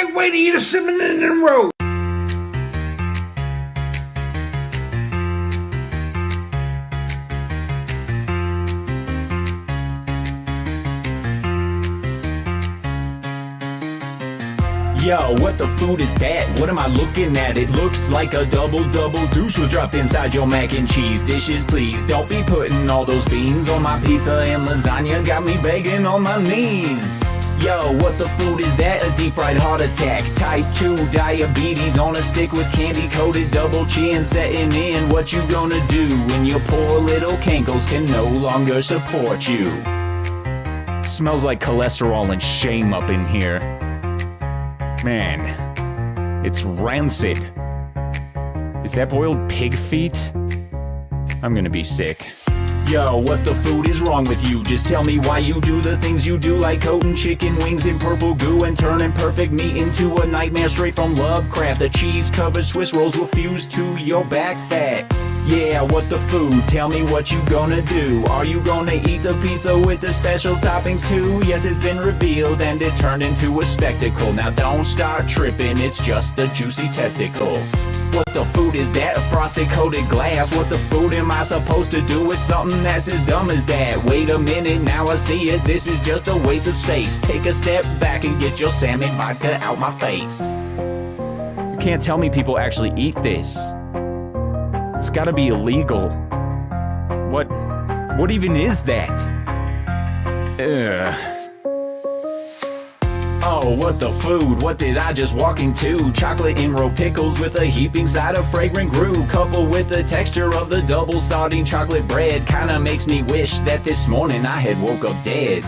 right way to eat a cinnamon roll. Yo, what the food is that? What am I looking at? It looks like a double-double douche was dropped inside your mac and cheese dishes. Please don't be putting all those beans on my pizza and lasagna. Got me begging on my knees. Yo, what the food is that? A deep fried heart attack, type 2 diabetes on a stick with candy coated double chin setting in. What you gonna do when your poor little cankles can no longer support you? Smells like cholesterol and shame up in here. Man, it's rancid. Is that boiled pig feet? I'm gonna be sick. Yo, what the food is wrong with you? Just tell me why you do the things you do, like coating chicken wings in purple goo and turning perfect meat into a nightmare straight from Lovecraft. The cheese-covered Swiss rolls will fuse to your back fat. Yeah, what the food? Tell me what you gonna do. Are you gonna eat the pizza with the special toppings too? Yes, it's been revealed and it turned into a spectacle. Now don't start tripping, it's just a juicy testicle. What the food is that? A frosted coated glass. What the food am I supposed to do with something that's as dumb as that? Wait a minute, now I see it. This is just a waste of space. Take a step back and get your salmon vodka out my face. You can't tell me people actually eat this. It's gotta be illegal. What even is that? Ugh. Oh, what the food? What did I just walk into? Chocolate emerald pickles with a heaping side of fragrant grue, coupled with the texture of the double sardine chocolate bread. Kinda makes me wish that this morning I had woke up dead.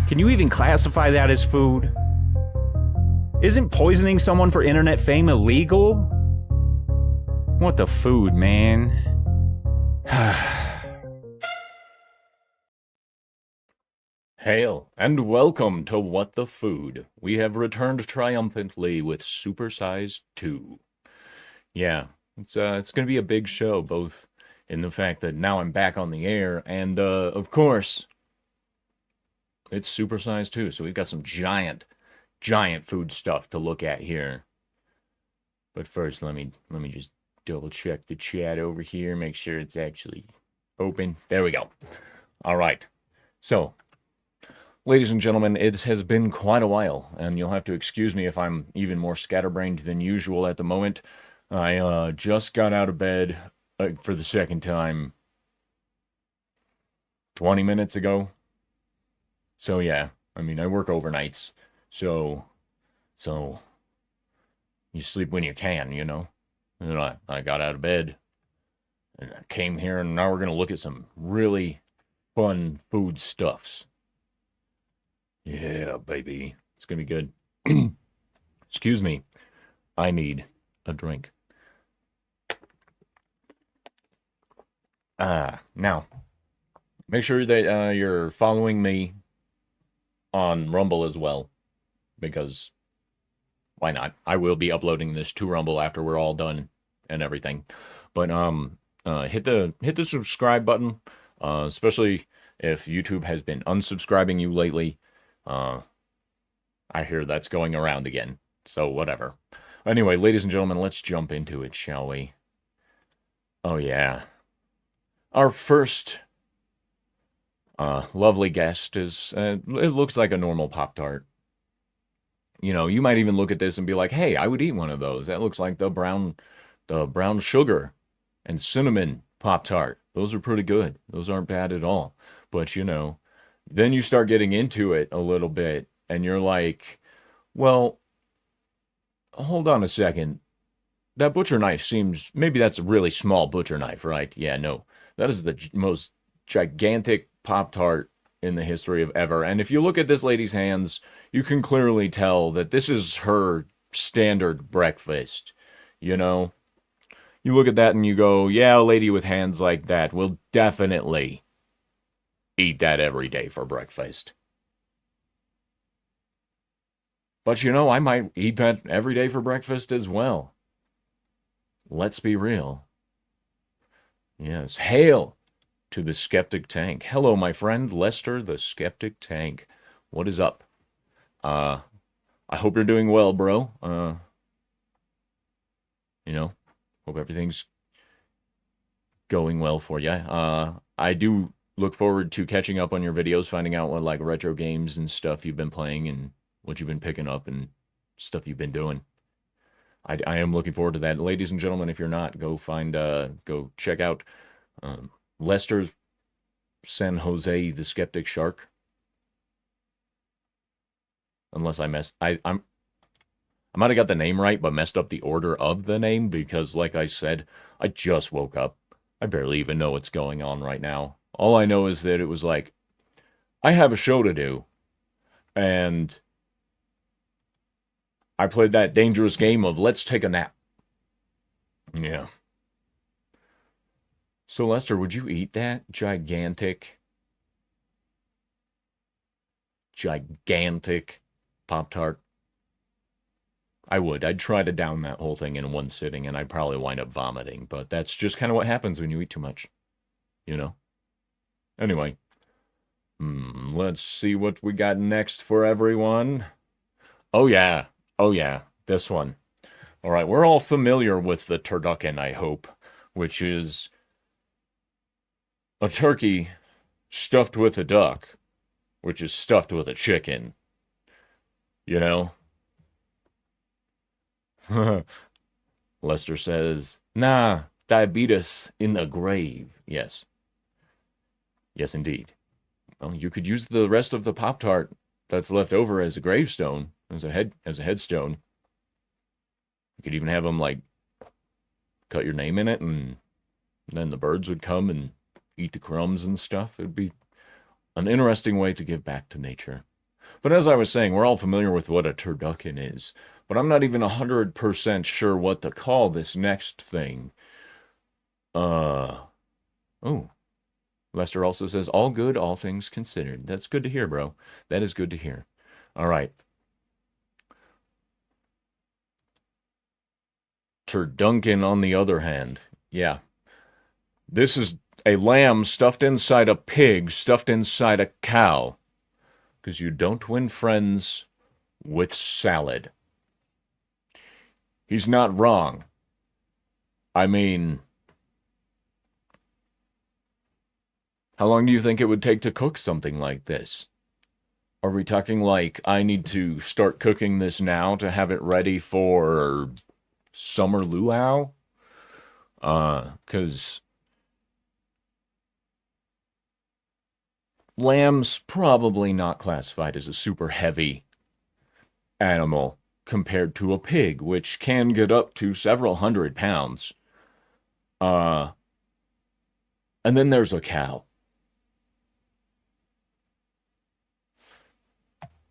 Can you even classify that as food? Isn't poisoning someone for internet fame illegal? What the food, man? Hail, and welcome to What the Food. We have returned triumphantly with Supersize 2. Yeah, it's going to be a big show, both in the fact that now I'm back on the air, and, of course, it's Supersize 2, so we've got some giant food stuff to look at here. But first, let me just double-check the chat over here, make sure it's actually open. There we go. All right, so ladies and gentlemen, it has been quite a while, and you'll have to excuse me if I'm even more scatterbrained than usual at the moment. I just got out of bed for the second time 20 minutes ago. So yeah, I mean, I work overnights, so you sleep when you can, you know? And then I got out of bed, and I came here, and now we're going to look at some really fun food stuffs. Yeah, baby. It's going to be good. Excuse me. I need a drink. Now, make sure that you're following me on Rumble as well, because why not? I will be uploading this to Rumble after we're all done and everything. But hit the subscribe button, especially if YouTube has been unsubscribing you lately. I hear that's going around again, so whatever. Anyway, ladies and gentlemen, let's jump into it, shall we? Oh yeah. Our first lovely guest is, it looks like a normal Pop-Tart. You know, you might even look at this and be like, hey, I would eat one of those. That looks like the brown sugar and cinnamon Pop-Tart. Those are pretty good. Those aren't bad at all. But, you know, then you start getting into it a little bit, and you're like, well, hold on a second. That butcher knife seems, maybe that's a really small butcher knife, right? Yeah, no. That is the most gigantic Pop-Tart in the history of ever. And if you look at this lady's hands, you can clearly tell that this is her standard breakfast. You know? You look at that and you go, yeah, a lady with hands like that will definitely eat that every day for breakfast. But you know, I might eat that every day for breakfast as well. Let's be real. Yes, hail to the Skeptic Tank. Hello, my friend, Lester the Skeptic Tank. What is up? I I hope you're doing well, bro. You know, hope everything's going well for you. I do look forward to catching up on your videos, finding out what like retro games and stuff you've been playing and what you've been picking up and stuff you've been doing. I am looking forward to that. Ladies and gentlemen, if you're not, go check out Lester San Jose, the Skeptic Shark. Unless I might have got the name right, but messed up the order of the name because, like I said, I just woke up. I barely even know what's going on right now. All I know is that it was like, I have a show to do, and I played that dangerous game of let's take a nap. Yeah. So, Lester, would you eat that gigantic Pop-Tart? I would. I'd try to down that whole thing in one sitting, and I'd probably wind up vomiting. But that's just kind of what happens when you eat too much. You know? Anyway. Let's see what we got next for everyone. Oh, yeah. Oh, yeah. This one. All right. We're all familiar with the turducken, I hope, which is a turkey stuffed with a duck, which is stuffed with a chicken. You know? Lester says, nah, diabetes in the grave. Yes. Yes, indeed. Well, you could use the rest of the Pop-Tart that's left over as a gravestone, as a headstone. You could even have them, like, cut your name in it, and then the birds would come and eat the crumbs and stuff. It would be an interesting way to give back to nature. But as I was saying, we're all familiar with what a turducken is. But I'm not even 100% sure what to call this next thing. Oh. Lester also says, all good, all things considered. That's good to hear, bro. That is good to hear. All right. Turduncan, on the other hand. Yeah. This is a lamb stuffed inside a pig, stuffed inside a cow. Because you don't win friends with salad. He's not wrong. I mean, how long do you think it would take to cook something like this? Are we talking like I need to start cooking this now to have it ready for summer luau? Because lamb's probably not classified as a super heavy animal compared to a pig, which can get up to several hundred pounds. And then there's a cow.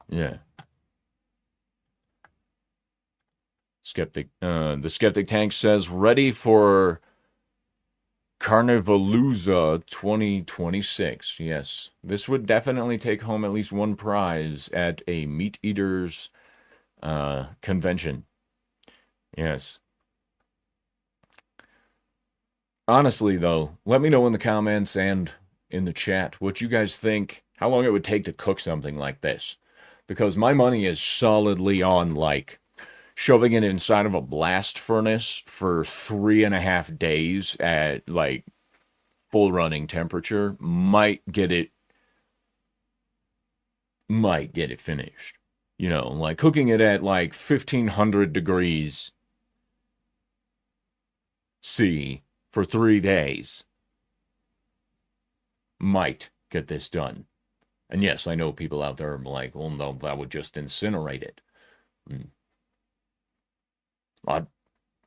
Yeah. The Skeptic Tank says, ready for Carnivalooza 2026. Yes, this would definitely take home at least one prize at a meat eaters convention. Yes. Honestly, though, let me know in the comments and in the chat what you guys think, how long it would take to cook something like this. Because my money is solidly on, like, shoving it inside of a blast furnace for 3.5 days at, like, full running temperature might get it finished. You know, like cooking it at like 1500 degrees C for 3 days might get this done. And yes, I know people out there are like, well, no, that would just incinerate it.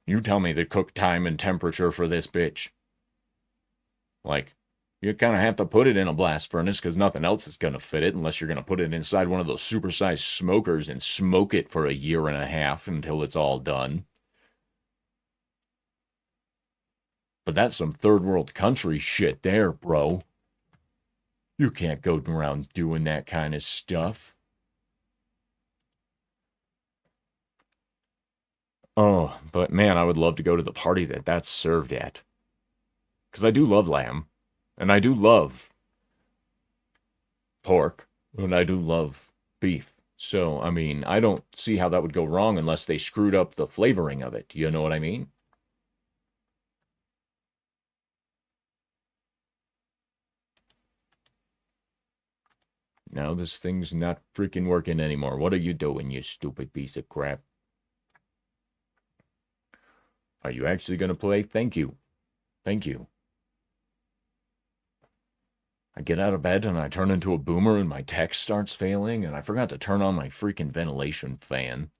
You tell me the cook time and temperature for this bitch. Like, you kind of have to put it in a blast furnace because nothing else is going to fit it unless you're going to put it inside one of those supersized smokers and smoke it for 1.5 years until it's all done. But that's some third world country shit there, bro. You can't go around doing that kind of stuff. Oh, but man, I would love to go to the party that's served at. Because I do love lamb. And I do love pork, and I do love beef. So, I mean, I don't see how that would go wrong unless they screwed up the flavoring of it. You know what I mean? Now this thing's not freaking working anymore. What are you doing, you stupid piece of crap? Are you actually going to play? Thank you. Thank you. I get out of bed and I turn into a boomer and my text starts failing and I forgot to turn on my freaking ventilation fan.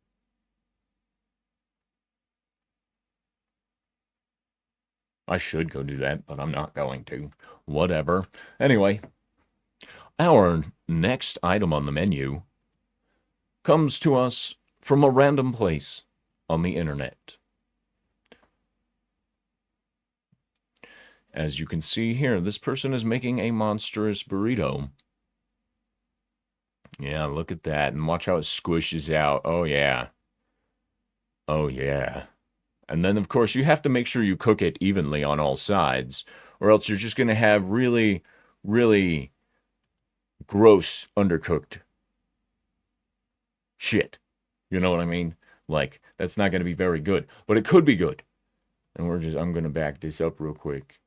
I should go do that, but I'm not going to. Whatever. Anyway, our next item on the menu comes to us from a random place on the internet. As you can see here, this person is making a monstrous burrito. Yeah, look at that. And watch how it squishes out. Oh, yeah. Oh, yeah. And then, of course, you have to make sure you cook it evenly on all sides, or else you're just going to have really, really gross undercooked shit. You know what I mean? Like, that's not going to be very good, but it could be good. And I'm going to back this up real quick.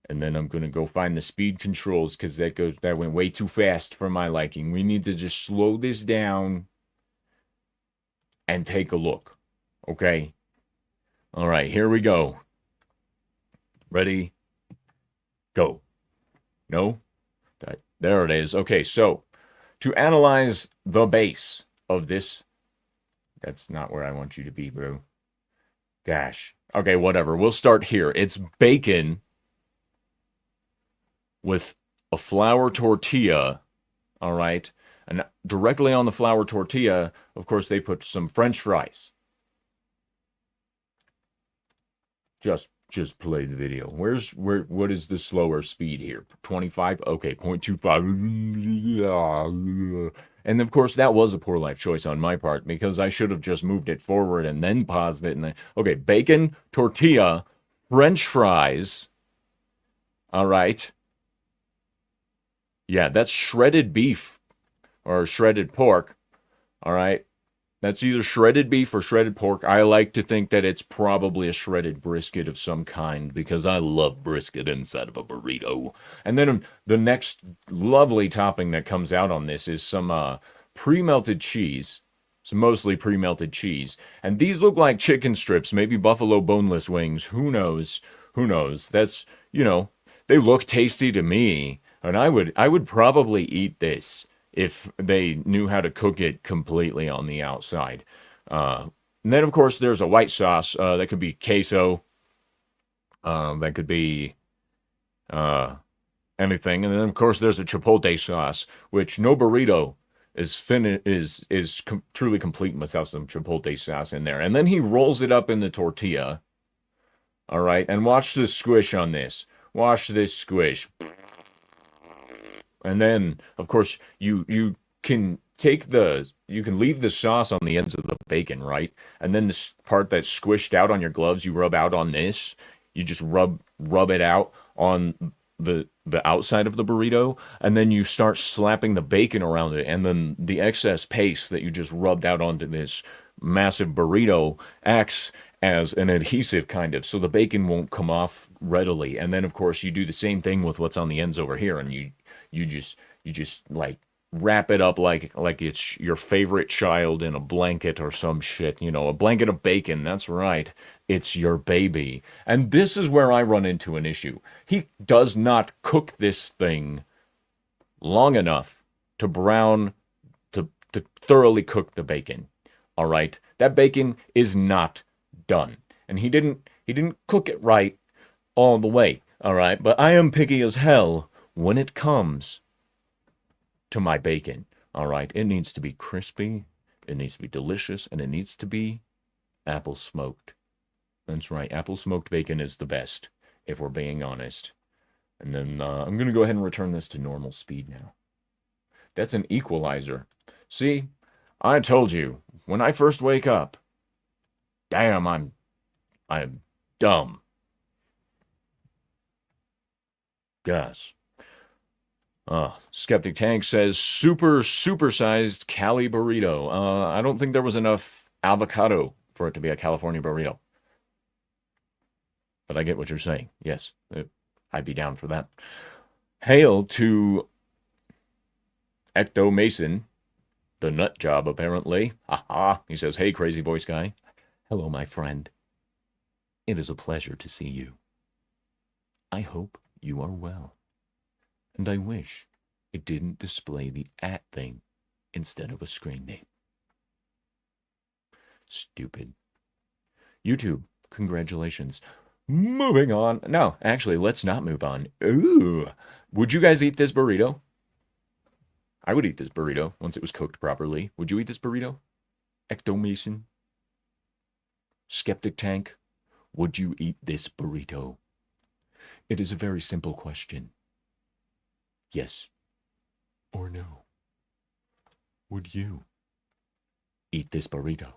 And then I'm going to go find the speed controls because that went way too fast for my liking. We need to just slow this down and take a look. Okay? All right, here we go. Ready? Go. No? There it is. Okay, so to analyze the base of this, that's not where I want you to be, bro. Gosh. Okay, whatever. We'll start here. It's bacon with a flour tortilla, all right? And directly on the flour tortilla, of course, they put some French fries. Just play the video. What is the slower speed here? 25? Okay, 0.25. And of course, that was a poor life choice on my part because I should have just moved it forward and then paused it. Okay, bacon, tortilla, French fries. All right. Yeah, that's shredded beef or shredded pork. All right. That's either shredded beef or shredded pork. I like to think that it's probably a shredded brisket of some kind because I love brisket inside of a burrito. And then the next lovely topping that comes out on this is some pre-melted cheese. Some mostly pre-melted cheese. And these look like chicken strips, maybe buffalo boneless wings. Who knows? Who knows? That's, they look tasty to me. And I would probably eat this if they knew how to cook it completely on the outside. And then, of course, there's a white sauce. That could be queso. That could be anything. And then, of course, there's a chipotle sauce, which no burrito is truly complete without some chipotle sauce in there. And then he rolls it up in the tortilla. All right, and watch the squish on this. Watch this squish. And then, of course, you can leave the sauce on the ends of the bacon, right? And then this part that's squished out on your gloves, you rub out on this. You just rub it out on the outside of the burrito, and then you start slapping the bacon around it, and then the excess paste that you just rubbed out onto this massive burrito acts as an adhesive kind of, so the bacon won't come off readily. And then, of course, you do the same thing with what's on the ends over here, and you just like wrap it up like it's your favorite child in a blanket or some shit, a blanket of bacon. That's right. It's your baby. And this is where I run into an issue. He does not cook this thing long enough to thoroughly cook the bacon. All right? That bacon is not done. And he didn't cook it right all the way. All right? But I am picky as hell when it comes to my bacon. All right? It needs to be crispy, it needs to be delicious, and it needs to be apple smoked. That's right. Apple smoked bacon is the best, if we're being honest. And then I'm going to go ahead and return this to normal speed now. That's an equalizer. See, I told you, when I first wake up, damn, I'm dumb. Gosh. Skeptic Tank says supersized Cali burrito. I don't think there was enough avocado for it to be a California burrito. But I get what you're saying. Yes, I'd be down for that. Hail to Ecto Mason, the nut job, apparently. Ha. He says, hey, crazy voice guy. Hello, my friend. It is a pleasure to see you. I hope you are well. And I wish it didn't display the @ thing instead of a screen name. Stupid. YouTube, congratulations. Moving on. No, actually, let's not move on. Ooh. Would you guys eat this burrito? I would eat this burrito once it was cooked properly. Would you eat this burrito? Ecto Mason? Skeptic Tank? Would you eat this burrito? It is a very simple question. Yes or no? Would you eat this burrito?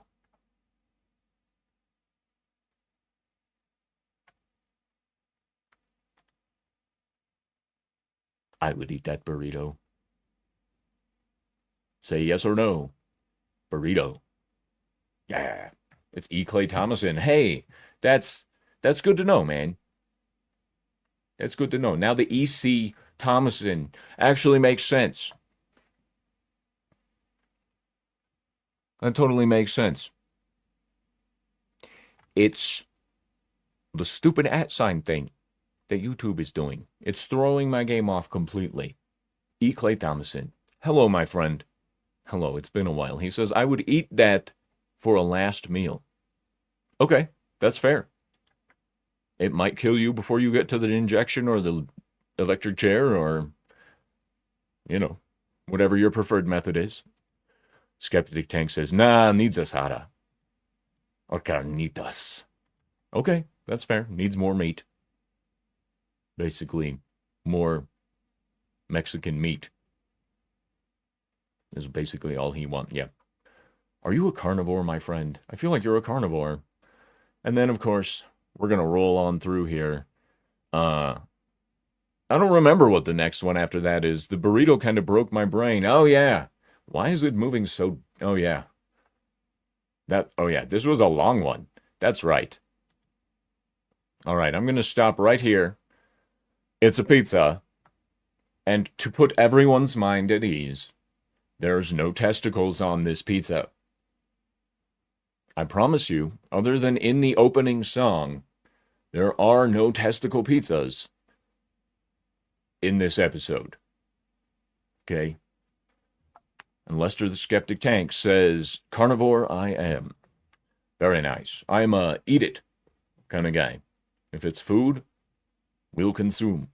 I would eat that burrito. Say yes or no. Burrito. Yeah. It's E. Clay Thomason. Hey, that's good to know, man. That's good to know. Now the E.C. Thomason actually makes sense. That totally makes sense. It's the stupid @ thing that YouTube is doing. It's throwing my game off completely. E. Clay Thomason. Hello, my friend. Hello, it's been a while. He says, I would eat that for a last meal. Okay, that's fair. It might kill you before you get to the injection or the electric chair or, whatever your preferred method is. Skeptic Tank says, nah, needs asada. Or carnitas. Okay, that's fair. Needs more meat. Basically, more Mexican meat is basically all he wants. Yeah. Are you a carnivore, my friend? I feel like you're a carnivore. And then, of course, we're going to roll on through here. I don't remember what the next one after that is. The burrito kind of broke my brain. Oh, yeah. Why is it moving so... Oh, yeah. This was a long one. That's right. All right, I'm going to stop right here. It's a pizza. And to put everyone's mind at ease, there's no testicles on this pizza. I promise you, other than in the opening song, there are no testicle pizzas in this episode. Okay? And Lester the Skeptic Tank says, carnivore I am. Very nice. I'm a eat it kind of guy. If it's food, we'll consume.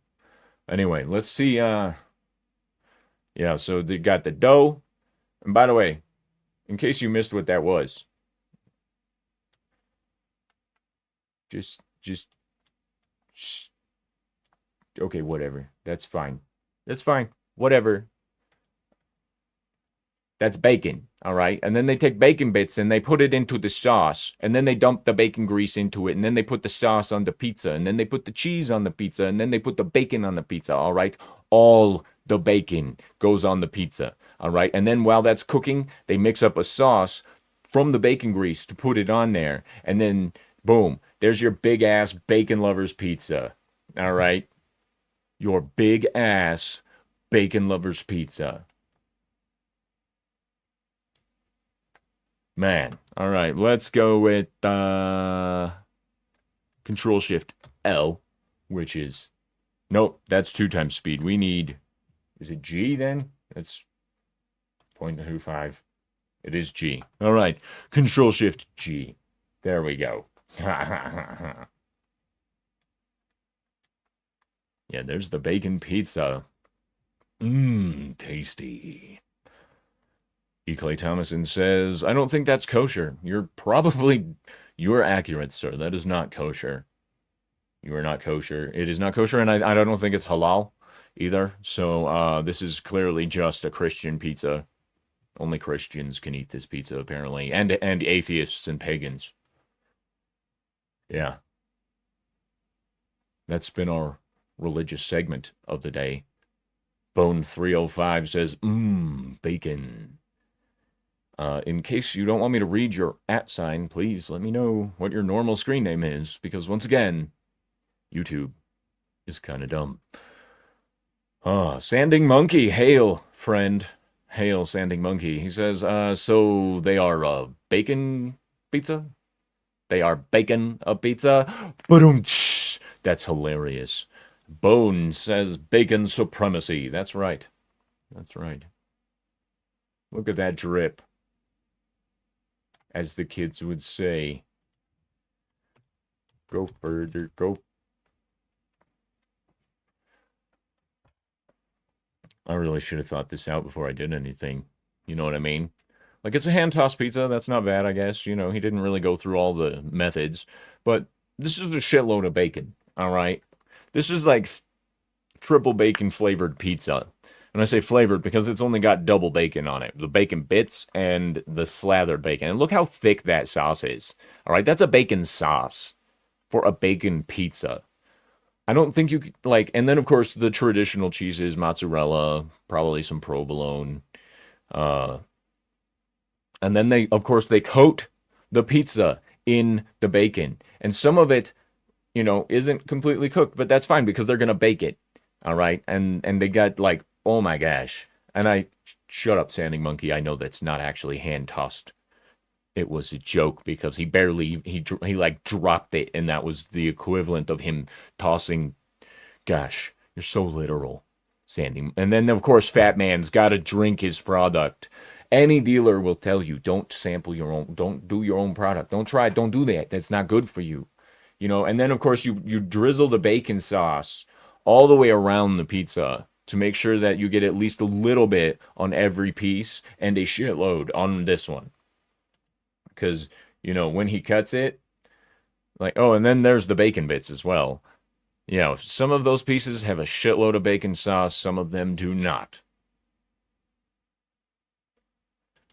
Anyway, let's see. Yeah, so they got the dough. And by the way, in case you missed what that was, just okay, whatever. That's fine. That's fine. Whatever. That's bacon, all right? And then they take bacon bits and they put it into the sauce, and then they dump the bacon grease into it, and then they put the sauce on the pizza, and then they put the cheese on the pizza, and then they put the bacon on the pizza, all right? All the bacon goes on the pizza, all right? And then while that's cooking, they mix up a sauce from the bacon grease to put it on there, and then boom, there's your big-ass bacon lovers pizza, all right? Your big-ass bacon lovers pizza. Man, all right, let's go with Control-Shift-L, which is, nope, that's 2 times speed. We need, is it G then? That's 0.25. It is G. All right, Control-Shift-G. There we go. Yeah, there's the bacon pizza. Tasty. E. Clay Thomason says, I don't think that's kosher. You're accurate, sir. That is not kosher. You are not kosher. It is not kosher, and I don't think it's halal either. So this is clearly just a Christian pizza. Only Christians can eat this pizza, apparently, and atheists and pagans. Yeah. That's been our religious segment of the day. Bone 305 says, bacon. In case you don't want me to read your @ please let me know what your normal screen name is, because once again, YouTube is kind of dumb. Sanding Monkey, hail, friend. Hail, Sanding Monkey. He says, so they are bacon pizza? They are bacon a pizza? That's hilarious. Bone says bacon supremacy. That's right. That's right. Look at that drip, as the kids would say. Go further, go. I really should have thought this out before I did anything. You know what I mean? Like, it's a hand-tossed pizza. That's not bad, I guess. You know, he didn't really go through all the methods. But this is a shitload of bacon, all right? This is like triple bacon flavored pizza. And I say flavored because it's only got double bacon on it. The bacon bits and the slathered bacon. And look how thick that sauce is. All right, that's a bacon sauce for a bacon pizza. I don't think you could, like, and then of course the traditional cheeses, mozzarella, probably some provolone. And then they coat the pizza in the bacon. And some of it, you know, isn't completely cooked, but that's fine because they're going to bake it. All right. And they got like, oh my gosh. And shut up, Sanding Monkey. I know that's not actually hand tossed. It was a joke because he like dropped it, and that was the equivalent of him tossing. Gosh, you're so literal, Sandy. And then of course, Fat Man's got to drink his product. Any dealer will tell you, don't sample your own, don't do your own product. Don't try it, don't do that. That's not good for you. You know, and then of course you drizzle the bacon sauce all the way around the pizza to make sure that you get at least a little bit on every piece and a shitload on this one. Because, you know, when he cuts it, like, oh, and then there's the bacon bits as well. You know, some of those pieces have a shitload of bacon sauce, some of them do not.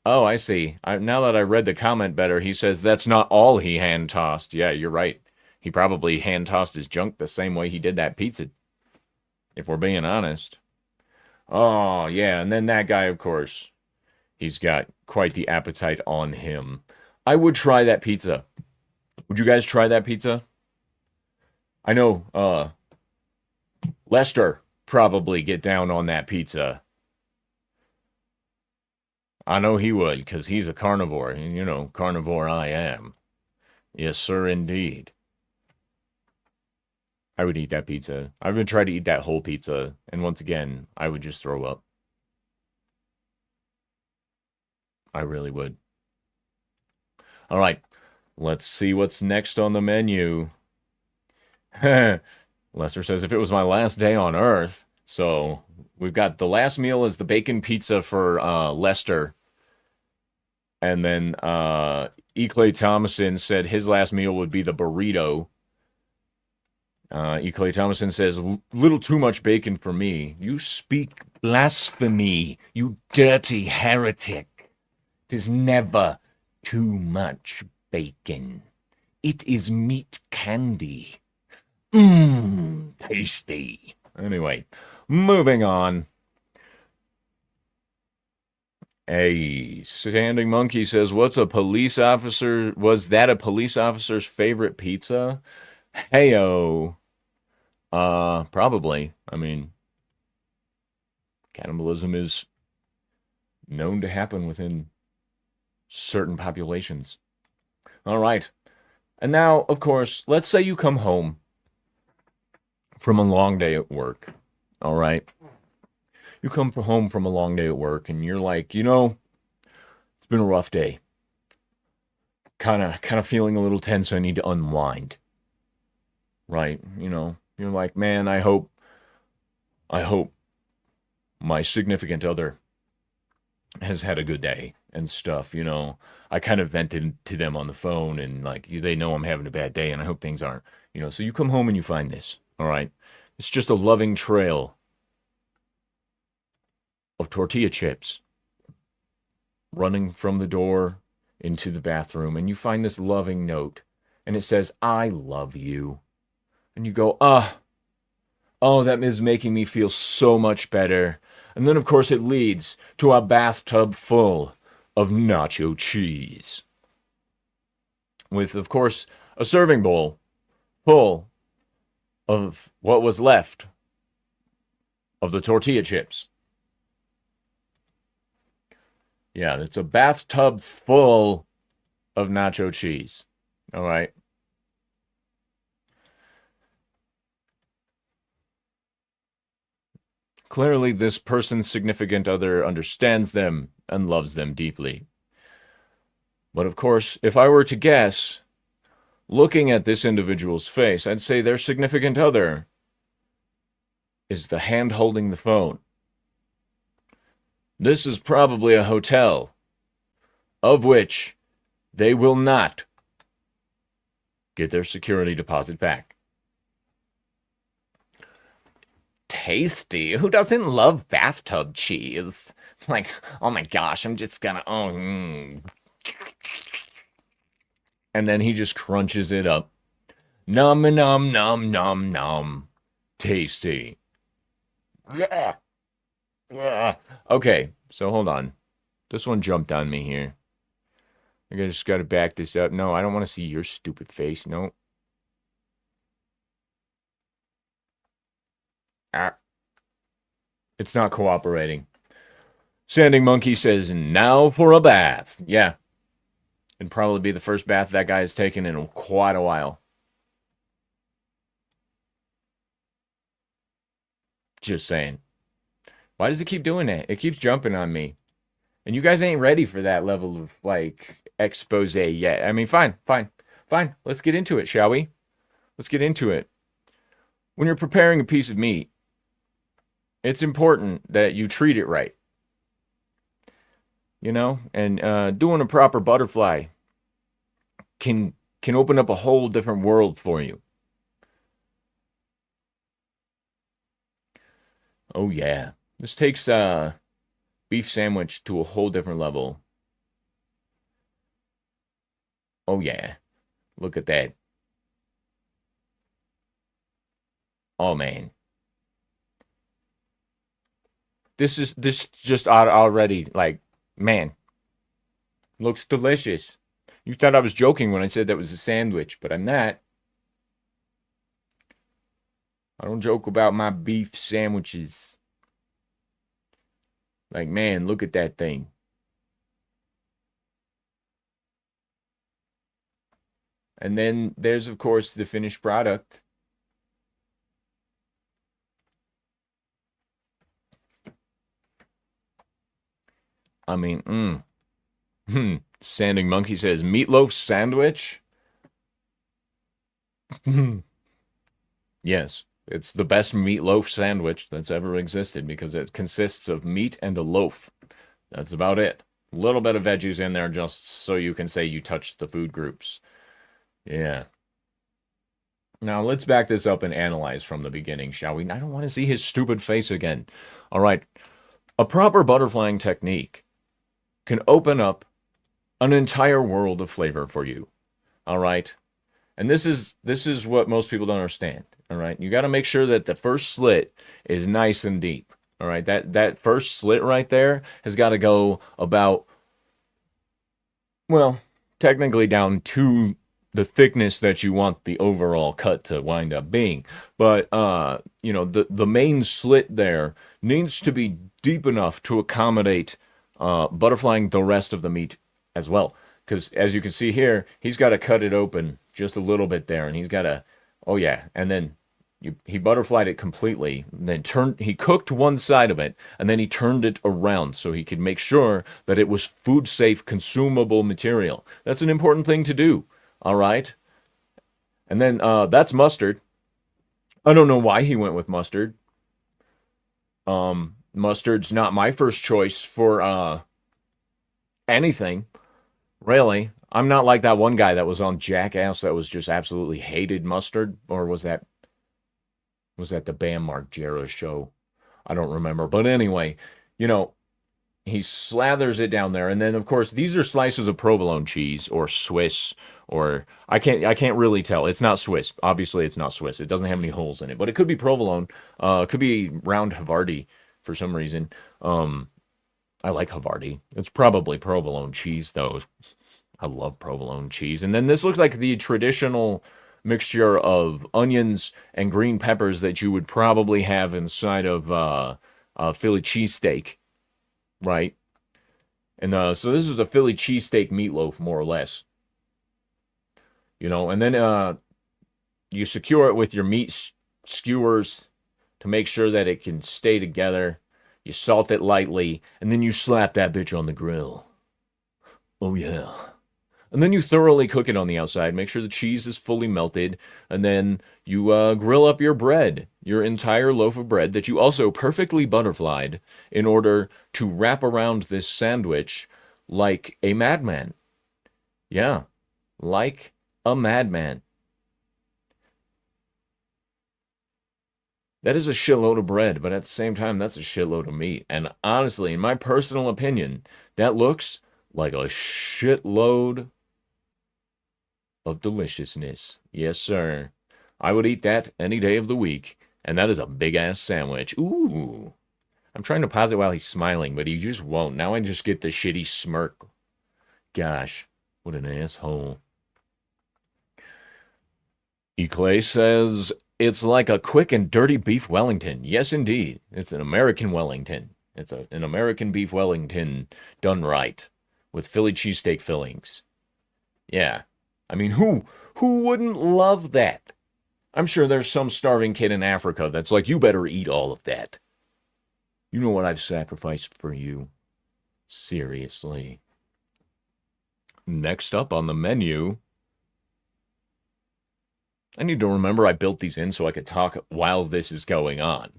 Oh, I see. Now that I read the comment better, he says that's not all he hand-tossed. Yeah, you're right. He probably hand-tossed his junk the same way he did that pizza, if we're being honest. Oh, yeah, and then that guy, of course, he's got quite the appetite on him. I would try that pizza. Would you guys try that pizza? I know, Lester probably get down on that pizza. I know he would, because he's a carnivore, and you know, carnivore I am. Yes, sir, indeed. I would eat that pizza. I would try to eat that whole pizza, and once again, I would just throw up. I really would. All right, let's see what's next on the menu. Lester says, if it was my last day on Earth. So we've got the last meal is the bacon pizza for Lester. And then E. Clay Thomason said his last meal would be the burrito. E. Clay Thomason says, little too much bacon for me. You speak blasphemy, you dirty heretic. 'Tis never too much bacon. It is meat candy. Tasty. Anyway, moving on. A Standing Monkey says, was that a police officer's favorite pizza? Heyo. Probably. I mean, cannibalism is known to happen within certain populations. All right. And now, of course, let's say you come home from a long day at work. All right. You come home from a long day at work and you're like, you know, it's been a rough day. Kind of feeling a little tense. So I need to unwind. Right. You know, you're like, man, I hope my significant other has had a good day and stuff. You know, I kind of vented to them on the phone and like, they know I'm having a bad day and I hope things aren't, you know, so you come home and you find this. All right. It's just a loving trail of tortilla chips running from the door into the bathroom. And you find this loving note and it says, I love you. And you go, oh, that is making me feel so much better. And then, of course, it leads to a bathtub full of nacho cheese. With, of course, a serving bowl full of what was left of the tortilla chips. Yeah, it's a bathtub full of nacho cheese. All right. Clearly, this person's significant other understands them and loves them deeply. But of course, if I were to guess, looking at this individual's face, I'd say their significant other is the hand holding the phone. This is probably a hotel, of which they will not get their security deposit back. Tasty. Who doesn't love bathtub cheese? Like, oh my gosh, I'm just gonna, And then he just crunches it up. Nom, nom, nom, nom, nom. Tasty. Yeah. Yeah. Okay, so hold on. This one jumped on me here. I just gotta back this up. No, I don't want to see your stupid face. No. It's not cooperating. Sanding Monkey says, now for a bath. Yeah. It'd probably be the first bath that guy has taken in quite a while. Just saying. Why does it keep doing that? It keeps jumping on me. And you guys ain't ready for that level of, like, expose yet. I mean, fine. Let's get into it, shall we? Let's get into it. When you're preparing a piece of meat, it's important that you treat it right. You know? And doing a proper butterfly can open up a whole different world for you. Oh, yeah. This takes beef sandwich to a whole different level. Oh, yeah. Look at that. Oh, man. This just already, like, man. Looks delicious. You thought I was joking when I said that was a sandwich, but I'm not. I don't joke about my beef sandwiches. Like, man, look at that thing. And then there's, of course, the finished product. I mean, Sanding Monkey says, meatloaf sandwich? Yes, it's the best meatloaf sandwich that's ever existed because it consists of meat and a loaf. That's about it. A little bit of veggies in there just so you can say you touched the food groups. Yeah. Now, let's back this up and analyze from the beginning, shall we? I don't want to see his stupid face again. All right. A proper butterflying technique can open up an entire world of flavor for you. All right? And this is what most people don't understand. All right? You got to make sure that the first slit is nice and deep. All right? That first slit right there has got to go about, well, technically down to the thickness that you want the overall cut to wind up being. But, you know, the main slit there needs to be deep enough to accommodate butterflying the rest of the meat as well. Because as you can see here, he's got to cut it open just a little bit there. And he's got to, oh yeah. And then he butterflied it completely. Then he cooked one side of it. And then he turned it around so he could make sure that it was food safe, consumable material. That's an important thing to do. All right. And then that's mustard. I don't know why he went with mustard. Mustard's not my first choice for anything, really. I'm not like that one guy that was on Jackass that was just absolutely hated mustard. Or was that the Bam Margera show? I don't remember. But anyway, you know, he slathers it down there. And then, of course, these are slices of provolone cheese or Swiss, or I can't really tell. It's not Swiss. Obviously, it's not Swiss. It doesn't have any holes in it. But it could be provolone. It could be round Havarti for some reason. I like Havarti. It's probably provolone cheese, though. I love provolone cheese. And then this looks like the traditional mixture of onions and green peppers that you would probably have inside of a Philly cheesesteak, right? And so this is a Philly cheesesteak meatloaf, more or less. You know, and then you secure it with your meat skewers to make sure that it can stay together. You salt it lightly, and then you slap that bitch on the grill. Oh, yeah. And then you thoroughly cook it on the outside. Make sure the cheese is fully melted. And then you grill up your bread, your entire loaf of bread that you also perfectly butterflied in order to wrap around this sandwich like a madman. Yeah, like a madman. That is a shitload of bread, but at the same time, that's a shitload of meat. And honestly, in my personal opinion, that looks like a shitload of deliciousness. Yes, sir. I would eat that any day of the week. And that is a big-ass sandwich. Ooh. I'm trying to pause it while he's smiling, but he just won't. Now I just get the shitty smirk. Gosh, what an asshole. Eclay says, it's like a quick and dirty beef Wellington. Yes, indeed. It's an American Wellington. It's an American beef Wellington done right with Philly cheesesteak fillings. Yeah. I mean, who wouldn't love that? I'm sure there's some starving kid in Africa that's like, you better eat all of that. You know what I've sacrificed for you. Seriously. Next up on the menu, I need to remember I built these in so I could talk while this is going on.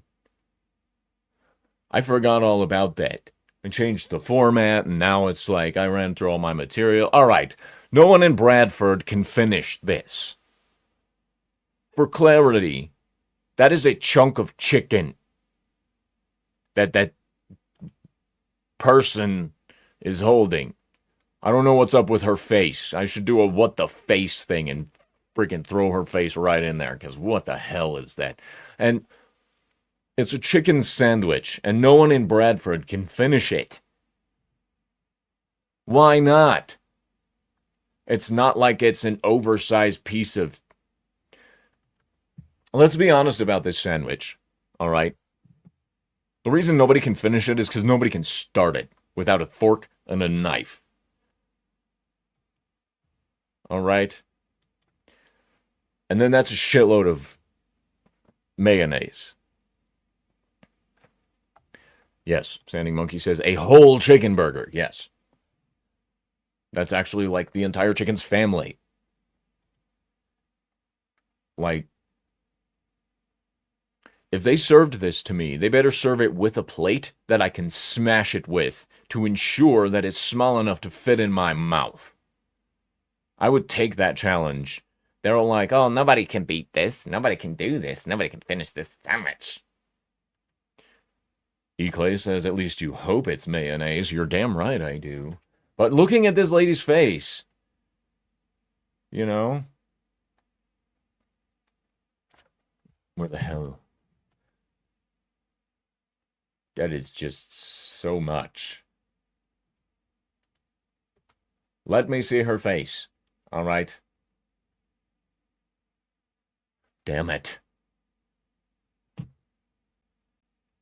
I forgot all about that. I changed the format, and now it's like I ran through all my material. All right, no one in Bradford can finish this. For clarity, that is a chunk of chicken that person is holding. I don't know what's up with her face. I should do a what the face thing and freaking throw her face right in there, because what the hell is that? And it's a chicken sandwich, and no one in Bradford can finish it. Why not? It's not like it's an oversized piece of... Let's be honest about this sandwich, all right? The reason nobody can finish it is because nobody can start it without a fork and a knife. All right? And then that's a shitload of mayonnaise. Yes, Standing Monkey says a whole chicken burger. Yes. That's actually like the entire chicken's family. Like, if they served this to me, they better serve it with a plate that I can smash it with to ensure that it's small enough to fit in my mouth. I would take that challenge. They're all like, oh, nobody can beat this. Nobody can do this. Nobody can finish this sandwich. Eclay says, at least you hope it's mayonnaise. You're damn right I do. But looking at this lady's face, you know, where the hell? That is just so much. Let me see her face. All right. Damn it.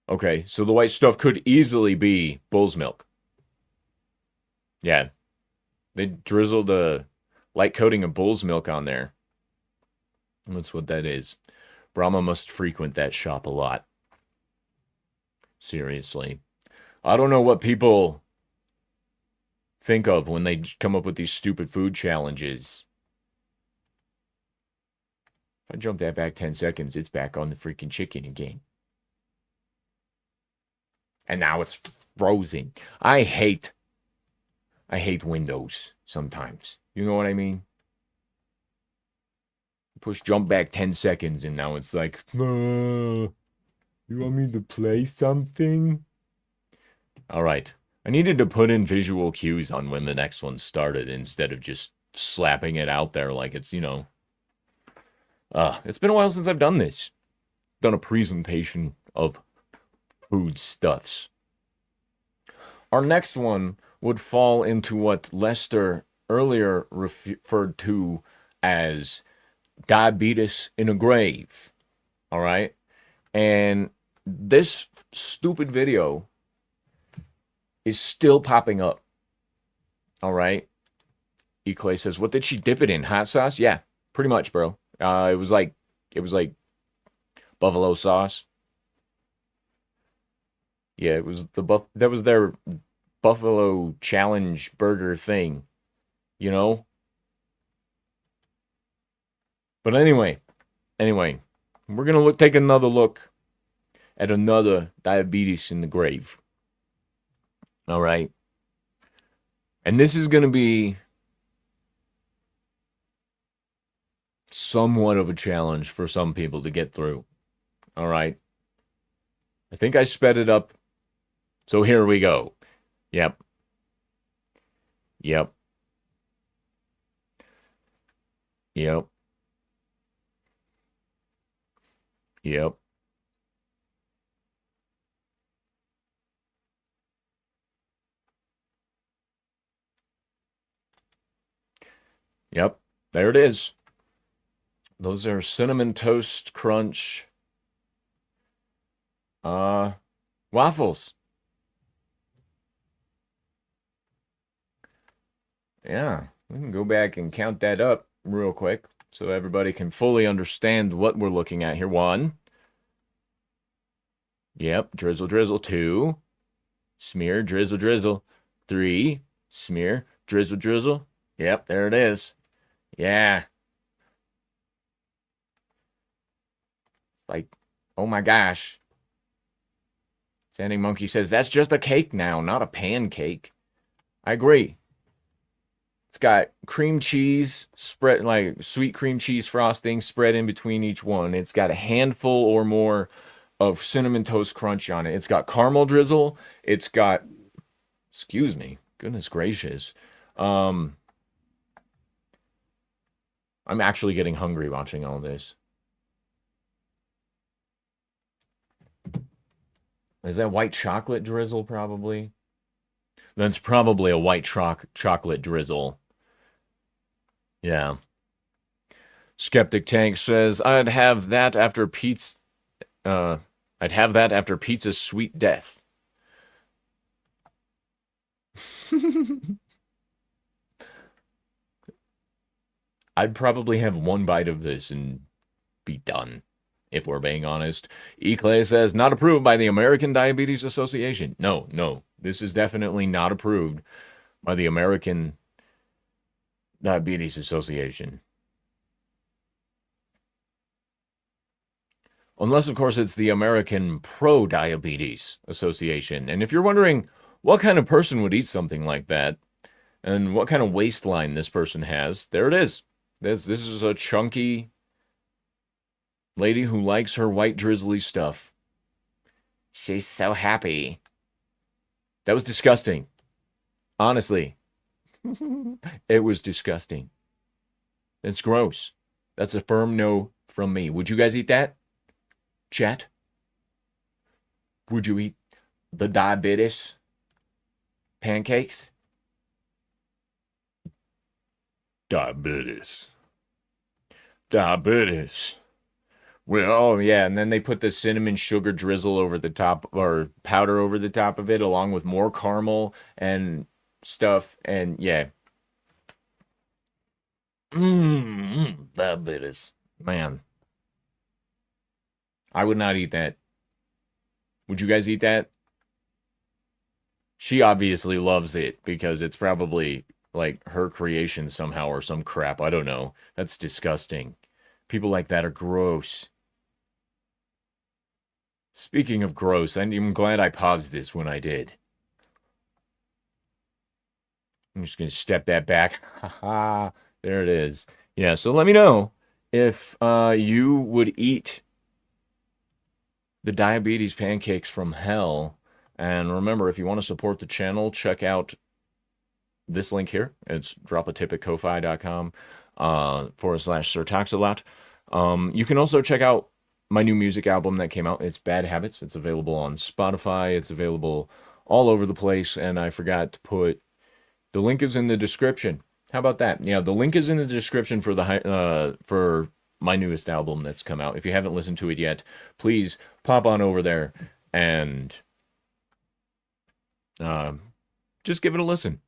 Okay, so the white stuff could easily be bull's milk. Yeah. They drizzled a light coating of bull's milk on there. That's what that is. Brahma must frequent that shop a lot. Seriously. I don't know what people think of when they come up with these stupid food challenges. If I jump that back 10 seconds, it's back on the freaking chicken again. And now it's frozen. I hate Windows sometimes. You know what I mean? Push jump back 10 seconds and now it's like, you want me to play something? All right. I needed to put in visual cues on when the next one started instead of just slapping it out there like it's, you know. It's been a while since I've done this. Done a presentation of foodstuffs. Our next one would fall into what Lester earlier referred to as diabetes in a grave. All right. And this stupid video is still popping up. All right. E-Clay says, what did she dip it in? Hot sauce? Yeah, pretty much, bro. It was like buffalo sauce. Yeah, it was that was their buffalo challenge burger thing, you know? But anyway, we're going to take another look at another diabetes in the grave. All right. And this is going to be somewhat of a challenge for some people to get through. All right. I think I sped it up. So here we go. Yep. Yep. Yep. Yep. Yep. There it is. Those are Cinnamon Toast Crunch waffles. Yeah, we can go back and count that up real quick so everybody can fully understand what we're looking at here. 1. Yep, drizzle, drizzle. 2. Smear, drizzle, drizzle. 3. Smear, drizzle, drizzle. Yep, there it is. Yeah. Like, oh my gosh. Sandy Monkey says, that's just a cake now, not a pancake. I agree. It's got cream cheese spread, like sweet cream cheese frosting spread in between each one. It's got a handful or more of Cinnamon Toast Crunch on it. It's got caramel drizzle. It's got, excuse me, goodness gracious. I'm actually getting hungry watching all this. Is that white chocolate drizzle probably? That's probably a white chocolate drizzle. Yeah. Skeptic Tank says, I'd have that after Pete's sweet death. I'd probably have one bite of this and be done, if we're being honest. E-Clay says, not approved by the American Diabetes Association. No, this is definitely not approved by the American Diabetes Association. Unless, of course, it's the American Pro-Diabetes Association. And if you're wondering what kind of person would eat something like that, and what kind of waistline this person has, there it is. This is a chunky lady who likes her white drizzly stuff. She's so happy. That was disgusting. Honestly. It was disgusting. It's gross. That's a firm no from me. Would you guys eat that? Chat? Would you eat the diabetes pancakes? Diabetes. Well, yeah, and then they put the cinnamon sugar drizzle over the top, or powder over the top of it, along with more caramel and stuff, and yeah. Diabetes. Man. I would not eat that. Would you guys eat that? She obviously loves it because it's probably like her creation somehow or some crap. I don't know. That's disgusting. People like that are gross. Speaking of gross, I'm glad I paused this when I did. I'm just going to step that back. Haha, there it is. Yeah, so let me know if you would eat the diabetes pancakes from hell. And remember, if you want to support the channel, check out this link here. It's drop a tip at ko-fi.com /Sir Talks a Lot. You can also check out my new music album that came out. It's Bad Habits. It's available on Spotify. It's available all over the place. And I forgot to put the link is in the description. How about that? Yeah, the link is in the description for for my newest album that's come out. If you haven't listened to it yet, please pop on over there and just give it a listen.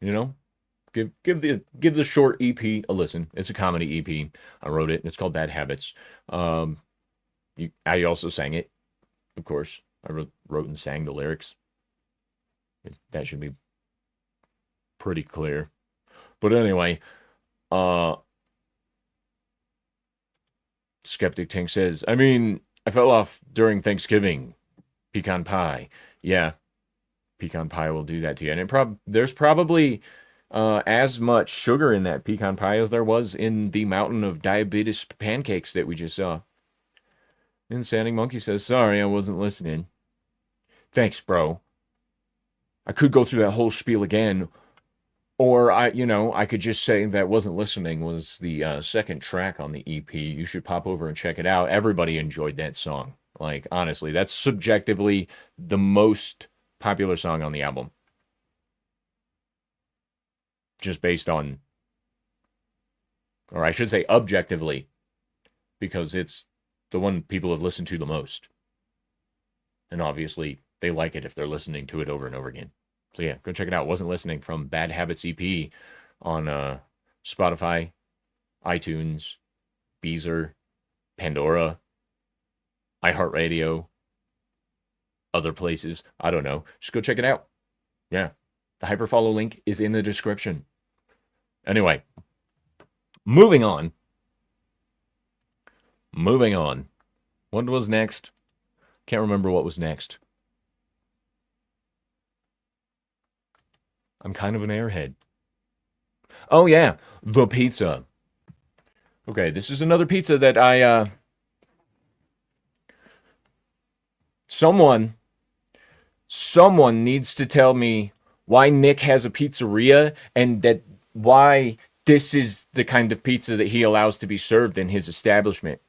You know, give the short EP a listen. It's a comedy EP. I wrote it. It's called Bad Habits. I also sang it, of course. I wrote and sang the lyrics. That should be pretty clear. But anyway, Skeptic Tank says, I mean, I fell off during Thanksgiving. Pecan pie. Yeah, pecan pie will do that to you. And there's probably as much sugar in that pecan pie as there was in the mountain of diabetes pancakes that we just saw. And Sanding Monkey says, sorry, I wasn't listening. Thanks, bro. I could go through that whole spiel again. Or I could just say that Wasn't Listening was the second track on the EP. You should pop over and check it out. Everybody enjoyed that song. Like, honestly, that's subjectively the most popular song on the album. Just based on, or I should say objectively, because it's the one people have listened to the most. And obviously, they like it if they're listening to it over and over again. So yeah, go check it out. Wasn't Listening from Bad Habits EP on Spotify, iTunes, Beezer, Pandora, iHeartRadio, other places. I don't know. Just go check it out. Yeah. The hyperfollow link is in the description. Anyway, moving on. What was next? Can't remember what was next. I'm kind of an airhead. Oh, yeah. The pizza. Okay, this is another pizza that Someone needs to tell me why Nick has a pizzeria and that why this is the kind of pizza that he allows to be served in his establishment.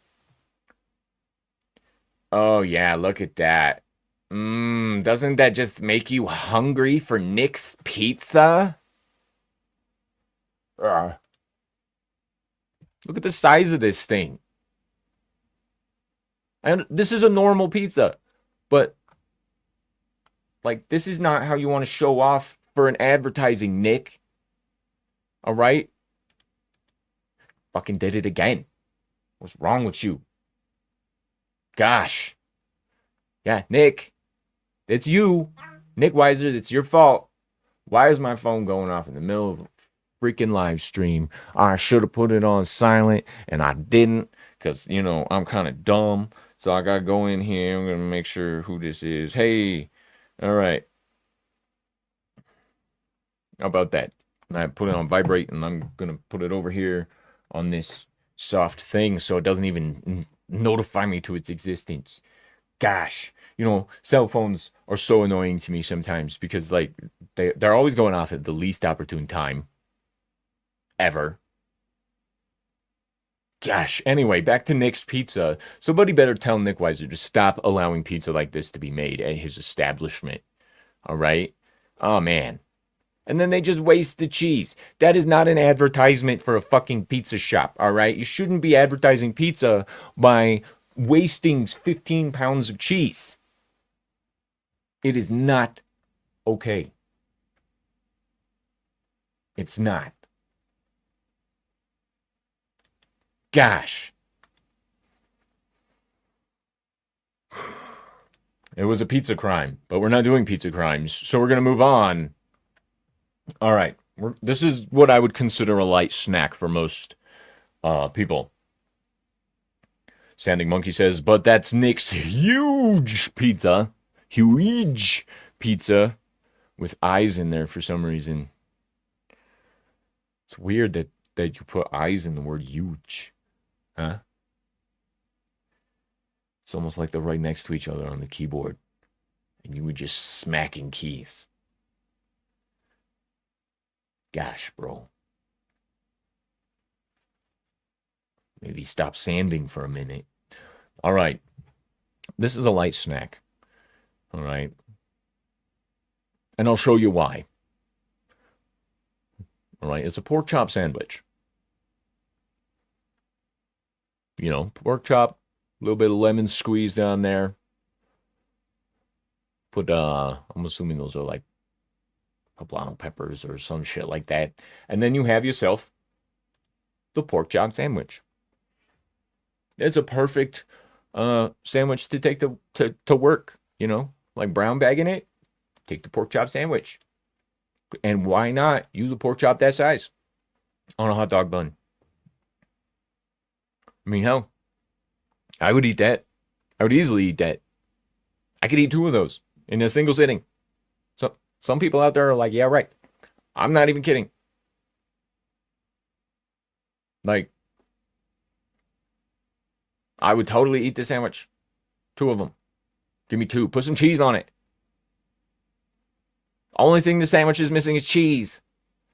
Oh, yeah, look at that. Doesn't that just make you hungry for Nick's pizza? Look at the size of this thing. And this is a normal pizza, but like this is not how you want to show off for an advertising, Nick. All right? Fucking did it again. What's wrong with you? Gosh. Yeah, Nick. It's you. Nick Weiser, it's your fault. Why is my phone going off in the middle of a freaking live stream? I should have put it on silent, and I didn't, because, I'm kind of dumb. So I got to go in here. I'm going to make sure who this is. Hey. All right. How about that? I put it on vibrate, and I'm going to put it over here on this soft thing so it doesn't even notify me to its existence. Gosh. Cell phones are so annoying to me sometimes because, like, they're always going off at the least opportune time. Ever. Gosh. Anyway, back to Nick's Pizza. Somebody better tell Nick Weiser to stop allowing pizza like this to be made at his establishment. All right? Oh, man. And then they just waste the cheese. That is not an advertisement for a fucking pizza shop, all right? You shouldn't be advertising pizza by wasting 15 pounds of cheese. It is not okay. It's not. Gosh. It was a pizza crime, but we're not doing pizza crimes, so we're going to move on. All right. This is what I would consider a light snack for most people. Sanding Monkey says, but that's Nick's huge pizza with eyes in there for some reason. It's weird that you put eyes in the word huge. Huh? It's almost like they're right next to each other on the keyboard. And you were just smacking keys. Gosh, bro. Maybe stop sanding for a minute. All right. This is a light snack. All right. And I'll show you why. All right. It's a pork chop sandwich. You know, pork chop, a little bit of lemon squeezed on there. Put, I'm assuming those are like poblano peppers or some shit like that. And then you have yourself the pork chop sandwich. It's a perfect sandwich to take to work, you know, like brown bagging it. Take the pork chop sandwich. And why not use a pork chop that size on a hot dog bun? I mean, hell, I would eat that. I would easily eat that. I could eat 2 of those in a single sitting. So some people out there are like, yeah, right. I'm not even kidding. Like, I would totally eat this sandwich. 2 of them. Give me 2. Put some cheese on it. Only thing the sandwich is missing is cheese.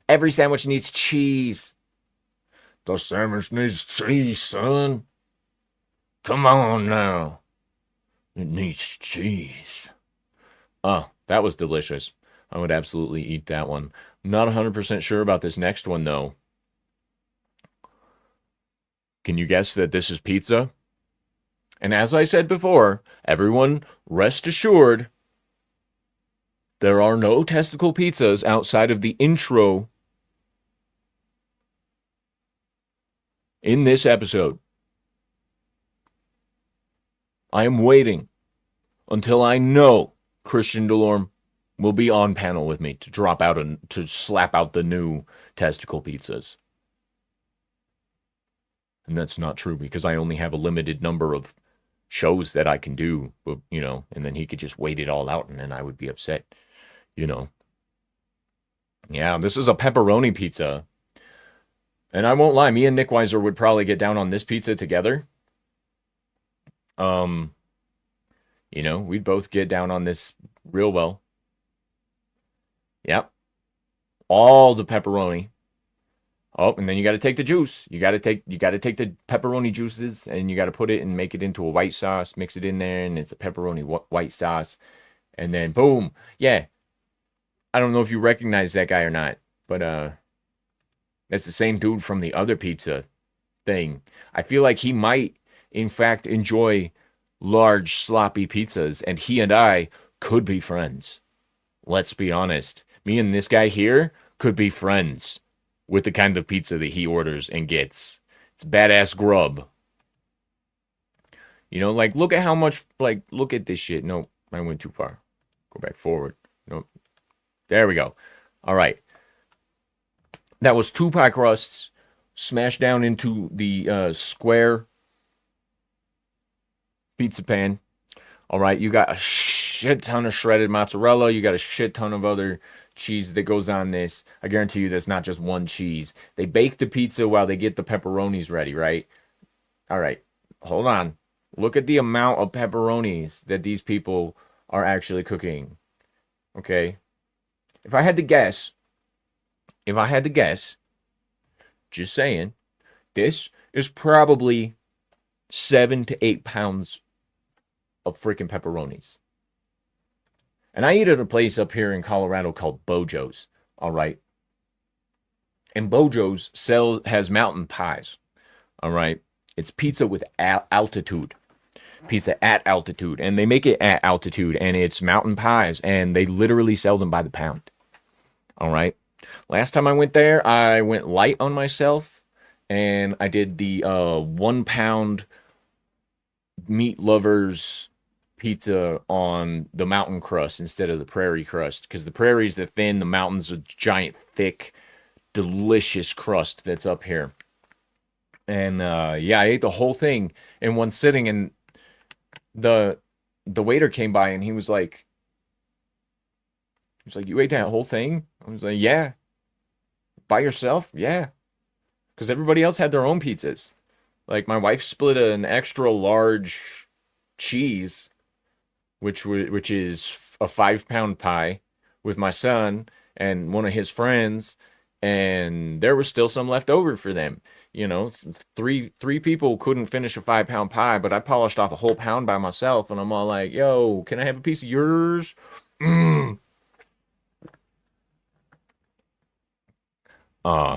Every sandwich needs cheese. The sandwich needs cheese, son. Come on now. It needs cheese. Oh, that was delicious. I would absolutely eat that one. Not 100% sure about this next one, though. Can you guess that this is pizza? And as I said before, everyone rest assured, there are no testicle pizzas outside of the intro in this episode. I am waiting until I know Christian Delorme will be on panel with me to to slap out the new testicle pizzas. And that's not true because I only have a limited number of shows that I can do, you know, and then he could just wait it all out and then I would be upset, you know. Yeah, this is a pepperoni pizza. And I won't lie, me and Nick Weiser would probably get down on this pizza together. You know, we'd both get down on this real well. Yep. All the pepperoni. Oh, and then you got to take the juice. You got to take the pepperoni juices and you got to put it and make it into a white sauce, mix it in there, and it's a pepperoni white sauce. And then boom. Yeah. I don't know if you recognize that guy or not, but that's the same dude from the other pizza thing. I feel like he might in fact enjoy large sloppy pizzas and he and I could be friends. Let's be honest. Me and this guy here could be friends with the kind of pizza that he orders and gets. It's badass grub. You know, like, look at how much, like, look at this shit. No, I went too far. Go back forward. Nope. There we go. All right. That was 2 pie crusts smashed down into the square pizza pan. All right. You got a shit ton of shredded mozzarella. You got a shit ton of other cheese that goes on this. I guarantee you that's not just one cheese. They bake the pizza while they get the pepperonis ready, right? All right, hold on. Look at the amount of pepperonis that these people are actually cooking. Okay? If I had to guess, just saying, this is probably 7 to 8 pounds of freaking pepperonis. And I eat at a place up here in Colorado called Bojo's, all right? And Bojo's has mountain pies, all right? It's pizza with altitude, pizza at altitude. And they make it at altitude, and it's mountain pies, and they literally sell them by the pound, all right? Last time I went there, I went light on myself, and I did the 1 pound meat lovers pizza on the mountain crust instead of the prairie crust, because the prairie's the thin, the mountain's a giant, thick, delicious crust that's up here. And yeah, I ate the whole thing in one sitting, and the waiter came by and he was like, you ate that whole thing? I was like, yeah. By yourself? Yeah. Because everybody else had their own pizzas. Like, my wife split an extra large cheese, which is a 5-pound pie, with my son and one of his friends, and there was still some left over for them. three people couldn't finish a 5-pound pie, but I polished off a whole pound by myself, and I'm all like, yo, can I have a piece of yours? Mm. Uh,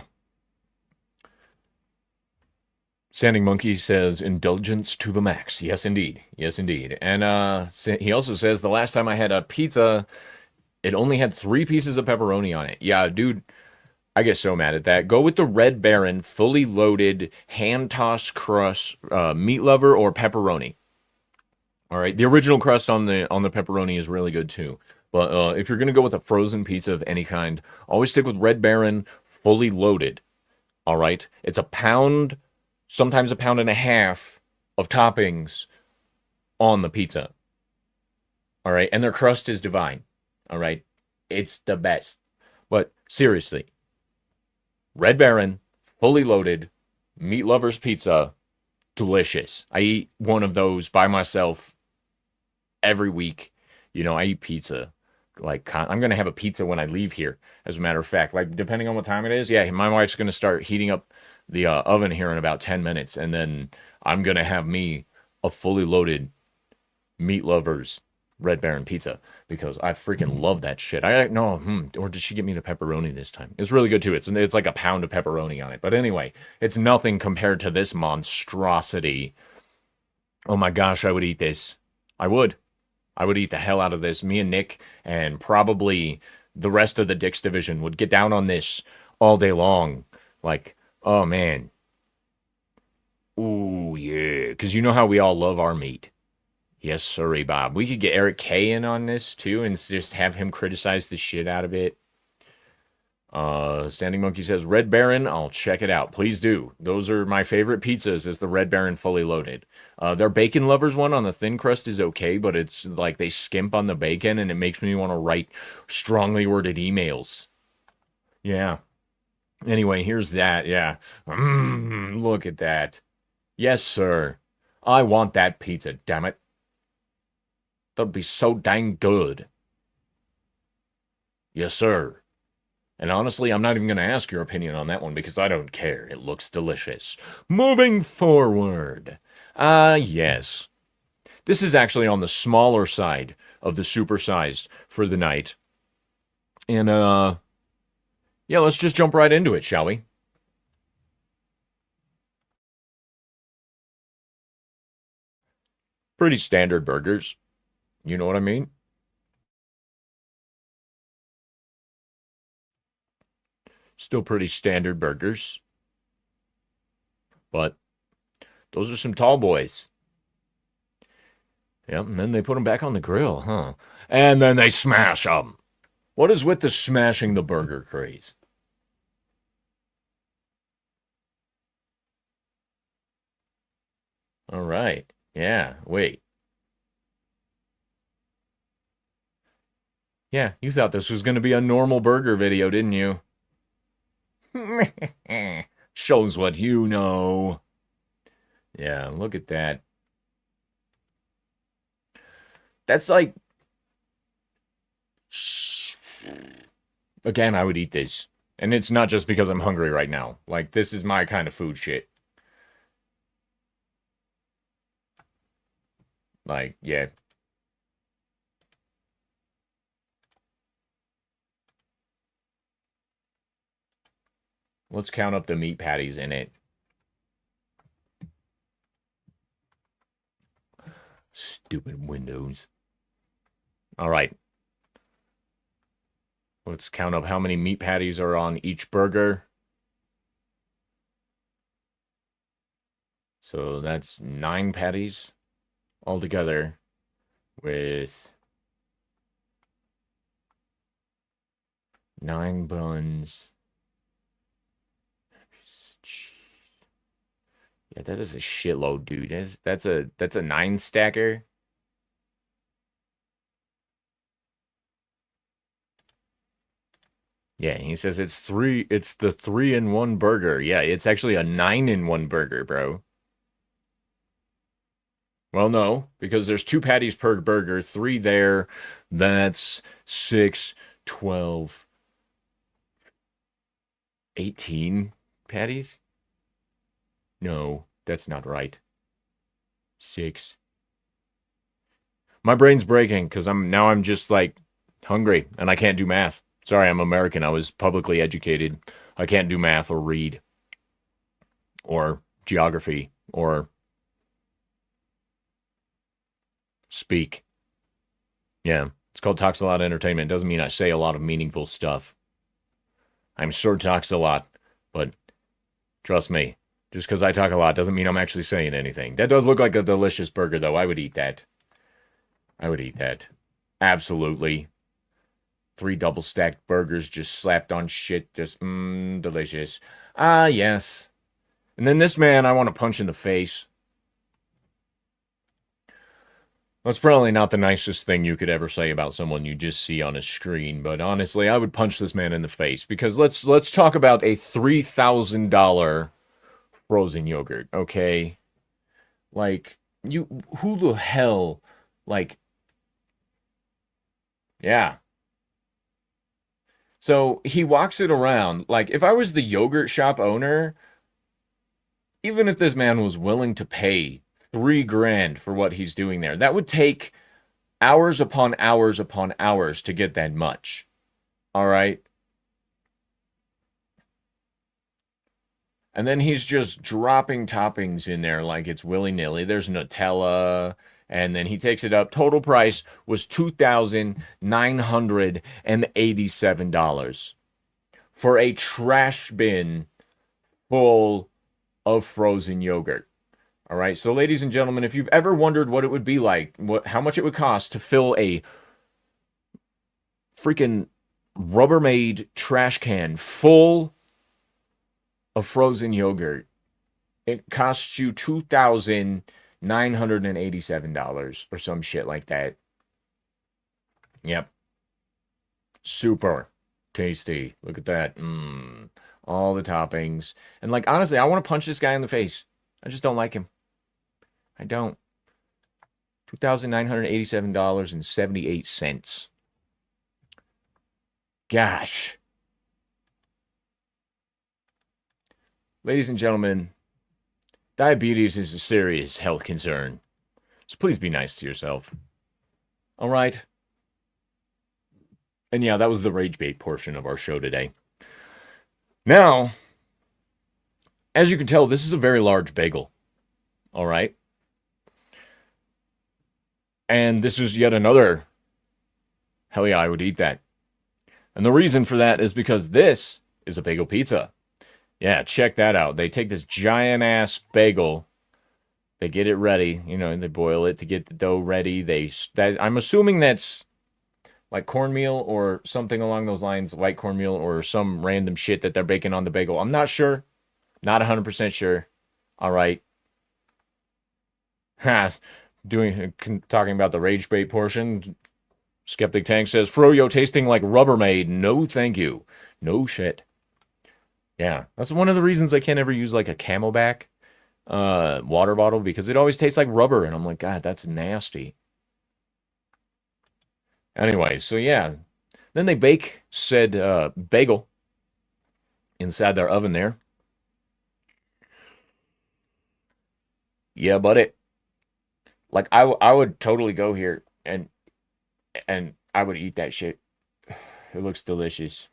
Standing Monkey says indulgence to the max. Yes, indeed. Yes, indeed. And he also says the last time I had a pizza, it only had 3 pieces of pepperoni on it. Yeah, dude, I get so mad at that. Go with the Red Baron, fully loaded, hand-tossed crust, meat lover, or pepperoni. All right, the original crust on the pepperoni is really good too. But if you're gonna go with a frozen pizza of any kind, always stick with Red Baron, fully loaded. All right, it's a pound, sometimes a pound and a half of toppings on the pizza. All right, and their crust is divine. All right, it's the best. But seriously, Red Baron, fully loaded, meat lovers pizza, delicious. I eat one of those by myself every week. I eat pizza. Like, I'm going to have a pizza when I leave here, as a matter of fact. Like, depending on what time it is, yeah, my wife's going to start heating up the oven here in about 10 minutes, and then I'm going to have me a fully loaded meat lovers Red Baron pizza because I freaking love that shit. Or did she get me the pepperoni this time? It's really good too. It's like a pound of pepperoni on it. But anyway, it's nothing compared to this monstrosity. Oh my gosh, I would eat this. I would eat the hell out of this. Me and Nick and probably the rest of the Dick's division would get down on this all day long. Like, oh man. Ooh, yeah. Because you know how we all love our meat. Yes, sorry, Bob. We could get Eric K in on this too and just have him criticize the shit out of it. Standing Monkey says, Red Baron, I'll check it out. Please do. Those are my favorite pizzas, is the Red Baron fully loaded. Their Bacon Lovers one on the thin crust is okay, but it's like they skimp on the bacon and it makes me want to write strongly worded emails. Yeah. Anyway, here's that. Yeah. Look at that. Yes, sir. I want that pizza, damn it. That'd be so dang good. Yes, sir. And honestly, I'm not even going to ask your opinion on that one because I don't care. It looks delicious. Moving forward. Yes. This is actually on the smaller side of the supersized for the night. And, yeah, let's just jump right into it, shall we? Pretty standard burgers. You know what I mean? Still pretty standard burgers. But those are some tall boys. Yep, and then they put them back on the grill, huh? And then they smash them. What is with the smashing the burger craze? All right. Yeah, wait. Yeah, you thought this was going to be a normal burger video, didn't you? Shows what you know. Yeah, look at that. That's like... Again, I would eat this. And it's not just because I'm hungry right now. Like, this is my kind of food shit. Like, yeah. Let's count up the meat patties in it. Stupid Windows. All right. Let's count up how many meat patties are on each burger. So that's 9 patties altogether with 9 buns. Yeah, that is a shitload, dude. That's a 9 stacker. Yeah, he says it's the 3-in-1 burger. Yeah, it's actually a 9-in-1 burger, bro. Well, no, because there's 2 patties per burger, 3 there. That's 6, 12, 18 patties. No, that's not right. 6. My brain's breaking because I'm just like hungry and I can't do math. Sorry, I'm American. I was publicly educated. I can't do math or read or geography or speak. Yeah, it's called Talks a Lot Entertainment. It doesn't mean I say a lot of meaningful stuff. I'm sure talks a lot, but trust me, just because I talk a lot doesn't mean I'm actually saying anything. That does look like a delicious burger, though. I would eat that. I would eat that. Absolutely. 3 double stacked burgers just slapped on shit. Just, delicious. Ah, yes. And then this man I want to punch in the face. That's probably not the nicest thing you could ever say about someone you just see on a screen, but honestly, I would punch this man in the face because let's talk about a $3,000 frozen yogurt, okay? Like, who the hell, like, yeah. So he walks it around. Like, if I was the yogurt shop owner, even if this man was willing to pay $3,000 for what he's doing there, that would take hours upon hours upon hours to get that much. All right. And then he's just dropping toppings in there like it's willy-nilly. There's Nutella. And then he takes it up. Total price was $2,987 for a trash bin full of frozen yogurt. All right. So, ladies and gentlemen, if you've ever wondered what it would be like, how much it would cost to fill a freaking Rubbermaid trash can full of frozen yogurt, it costs you $2,987 or some shit like that. Yep. Super tasty. Look at that. All the toppings. And like, honestly, I want to punch this guy in the face. I just don't like him. I don't. $2,987.78. Gosh. Ladies and gentlemen, diabetes is a serious health concern. So please be nice to yourself. All right. And yeah, that was the rage bait portion of our show today. Now, as you can tell, this is a very large bagel. All right. And this is yet another. Hell yeah, I would eat that. And the reason for that is because this is a bagel pizza. Yeah, check that out. They take this giant ass bagel, they get it ready, they boil it to get the dough ready. I'm assuming that's like cornmeal or something along those lines, white cornmeal or some random shit that they're baking on the bagel. I'm not sure. Not 100% sure. All right. Talking about the rage bait portion. Skeptic Tank says, Froyo tasting like Rubbermaid. No, thank you. No shit. Yeah, that's one of the reasons I can't ever use like a Camelback water bottle because it always tastes like rubber. And I'm like, God, that's nasty. Anyway, so yeah. Then they bake said bagel inside their oven there. Yeah, buddy. Like, I would totally go here and I would eat that shit. It looks delicious.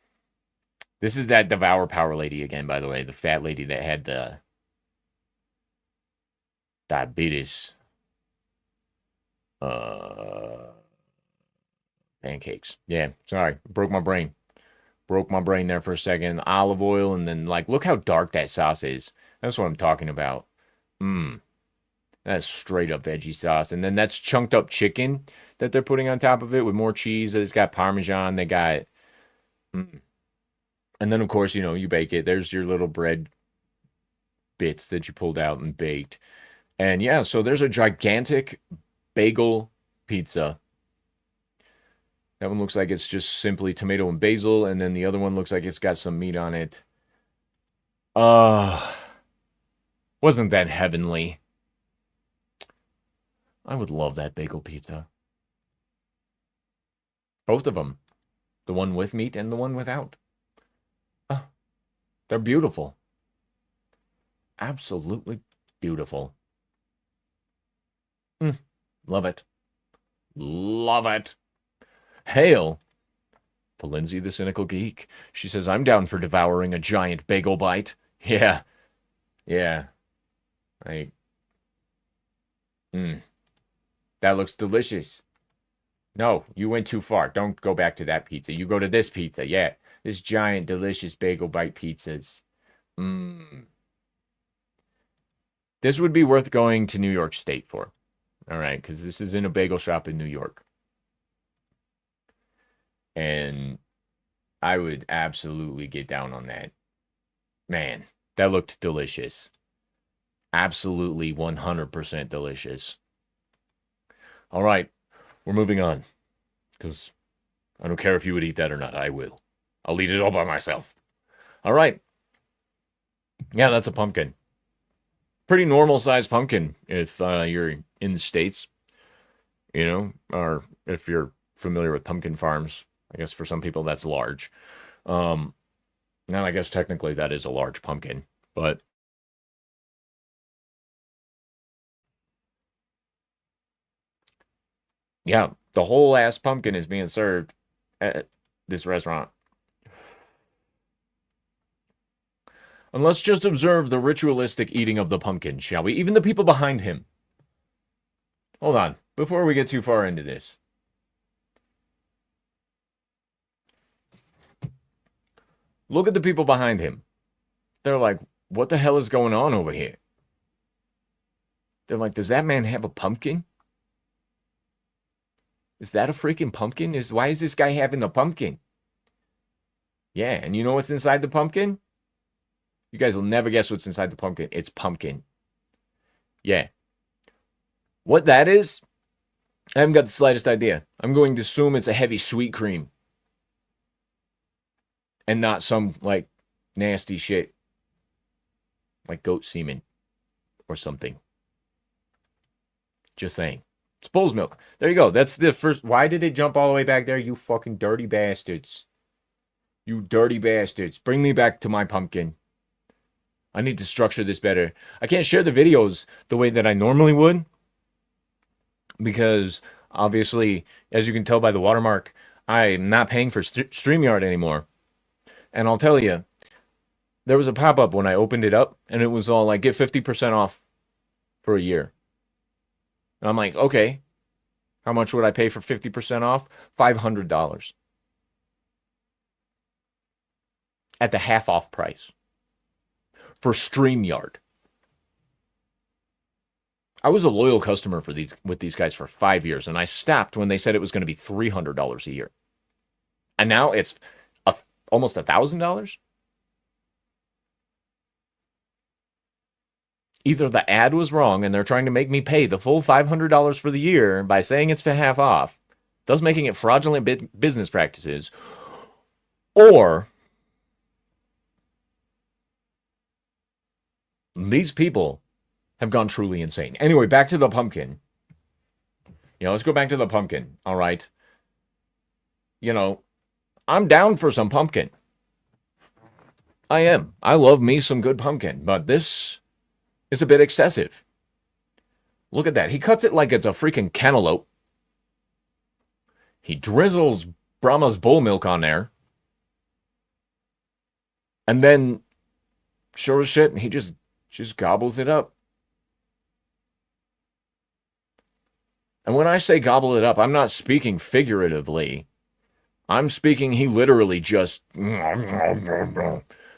This is that Devour Power lady again, by the way. The fat lady that had the diabetes pancakes. Yeah, sorry. Broke my brain. Broke my brain there for a second. Olive oil, and then, like, look how dark that sauce is. That's what I'm talking about. That's straight up veggie sauce. And then that's chunked up chicken that they're putting on top of it with more cheese. It's got Parmesan. They got... And then, of course, you bake it. There's your little bread bits that you pulled out and baked. And yeah, so there's a gigantic bagel pizza. That one looks like it's just simply tomato and basil. And then the other one looks like it's got some meat on it. Wasn't that heavenly? I would love that bagel pizza. Both of them. The one with meat and the one without. They're beautiful. Absolutely beautiful. Love it. Love it. Hail to Lindsay the Cynical Geek. She says, I'm down for devouring a giant bagel bite. Yeah. Yeah. Like, that looks delicious. No, you went too far. Don't go back to that pizza. You go to this pizza. Yeah. This giant, delicious bagel bite pizzas. This would be worth going to New York State for. All right, because this is in a bagel shop in New York. And I would absolutely get down on that. Man, that looked delicious. Absolutely 100% delicious. All right, we're moving on. Because I don't care if you would eat that or not. I will. I'll eat it all by myself. All right. Yeah, that's a pumpkin. Pretty normal sized pumpkin if you're in the States, you know, or if you're familiar with pumpkin farms. I guess for some people that's large. And I guess technically that is a large pumpkin, but yeah, the whole ass pumpkin is being served at this restaurant. And let's just observe the ritualistic eating of the pumpkin, shall we? Even the people behind him. Hold on, before we get too far into this. Look at the people behind him. They're like, what the hell is going on over here? They're like, does that man have a pumpkin? Is that a freaking pumpkin? Why is this guy having a pumpkin? Yeah, and you know what's inside the pumpkin? You guys will never guess what's inside the pumpkin. It's pumpkin. Yeah. What that is, I haven't got the slightest idea. I'm going to assume it's a heavy sweet cream. And not some, like, nasty shit. Like goat semen. Or something. Just saying. It's bull's milk. There you go. That's the first. Why did it jump all the way back there? You fucking dirty bastards. You dirty bastards. Bring me back to my pumpkin. I need to structure this better. I can't share the videos the way that I normally would. Because, obviously, as you can tell by the watermark, I'm not paying for StreamYard anymore. And I'll tell you, there was a pop-up when I opened it up, and it was all like, get 50% off for a year. And I'm like, okay, how much would I pay for 50% off? $500. At the half-off price. For StreamYard. I was a loyal customer with these guys for 5 years, and I stopped when they said it was going to be $300 a year. And now it's almost $1,000? Either the ad was wrong and they're trying to make me pay the full $500 for the year by saying it's for half off, thus making it fraudulent business practices, or these people have gone truly insane. Anyway, back to the pumpkin. Let's go back to the pumpkin, all right? I'm down for some pumpkin. I am. I love me some good pumpkin, but this is a bit excessive. Look at that. He cuts it like it's a freaking cantaloupe. He drizzles Brahma's bull milk on there. And then, sure as shit, he just gobbles it up. And when I say gobble it up, I'm not speaking figuratively. I'm speaking he literally just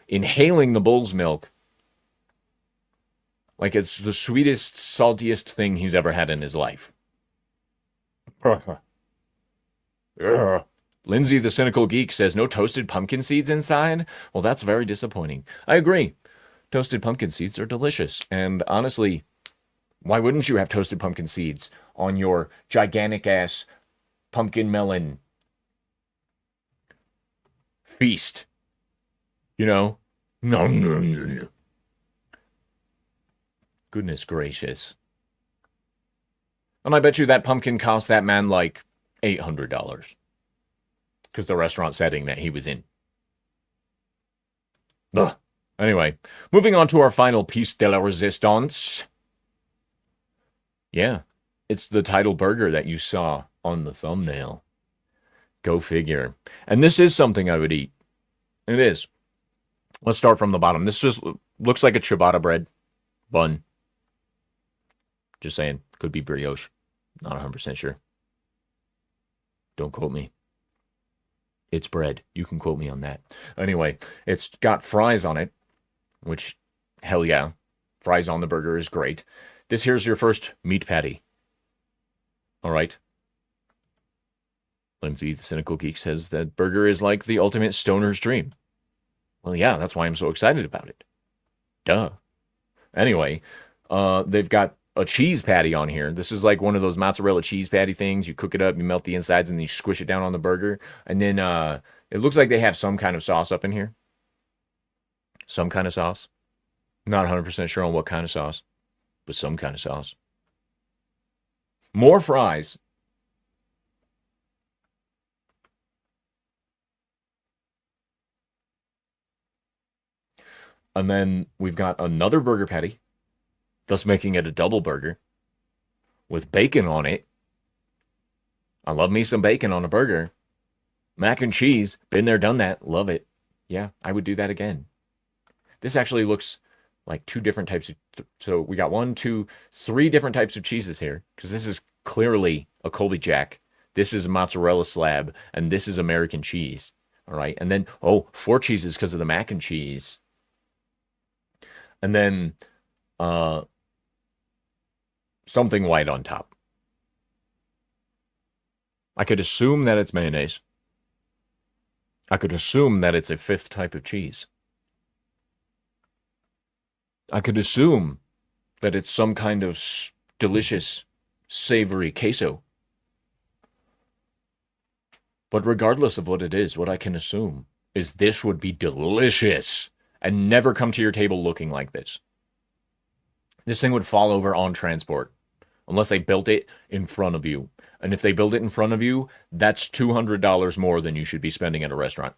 inhaling the bull's milk like it's the sweetest, saltiest thing he's ever had in his life. Lindsay the Cynical Geek says, no toasted pumpkin seeds inside? Well, that's very disappointing. I agree. Toasted pumpkin seeds are delicious. And honestly, why wouldn't you have toasted pumpkin seeds on your gigantic-ass pumpkin melon feast? No. Goodness gracious. And I bet you that pumpkin cost that man like $800. Because the restaurant setting that he was in. Ugh. Anyway, moving on to our final piece de la resistance. Yeah, it's the title burger that you saw on the thumbnail. Go figure. And this is something I would eat. It is. Let's start from the bottom. This just looks like a ciabatta bread bun. Just saying. Could be brioche. Not 100% sure. Don't quote me. It's bread. You can quote me on that. Anyway, it's got fries on it, which, hell yeah. Fries on the burger is great. This here's your first meat patty. All right. Lindsay, the cynical geek, says that burger is like the ultimate stoner's dream. Well, yeah, that's why I'm so excited about it. Duh. Anyway, they've got a cheese patty on here. This is like one of those mozzarella cheese patty things. You cook it up, you melt the insides, and then you squish it down on the burger. And then it looks like they have some kind of sauce up in here. Some kind of sauce. Not 100% sure on what kind of sauce, but some kind of sauce. More fries. And then we've got another burger patty, thus making it a double burger with bacon on it. I love me some bacon on a burger. Mac and cheese, been there, done that, love it. Yeah, I would do that again. This actually looks like two different types of, so we got 1, 2, 3 different types of cheeses here, because this is clearly a Colby Jack. This is a mozzarella slab, and this is American cheese. All right, and then, 4 cheeses because of the mac and cheese. And then something white on top. I could assume that it's mayonnaise. I could assume that it's a 5th type of cheese. I could assume that it's some kind of delicious, savory queso. But regardless of what it is, what I can assume is this would be delicious and never come to your table looking like this. This thing would fall over on transport unless they built it in front of you. And if they build it in front of you, that's $200 more than you should be spending at a restaurant.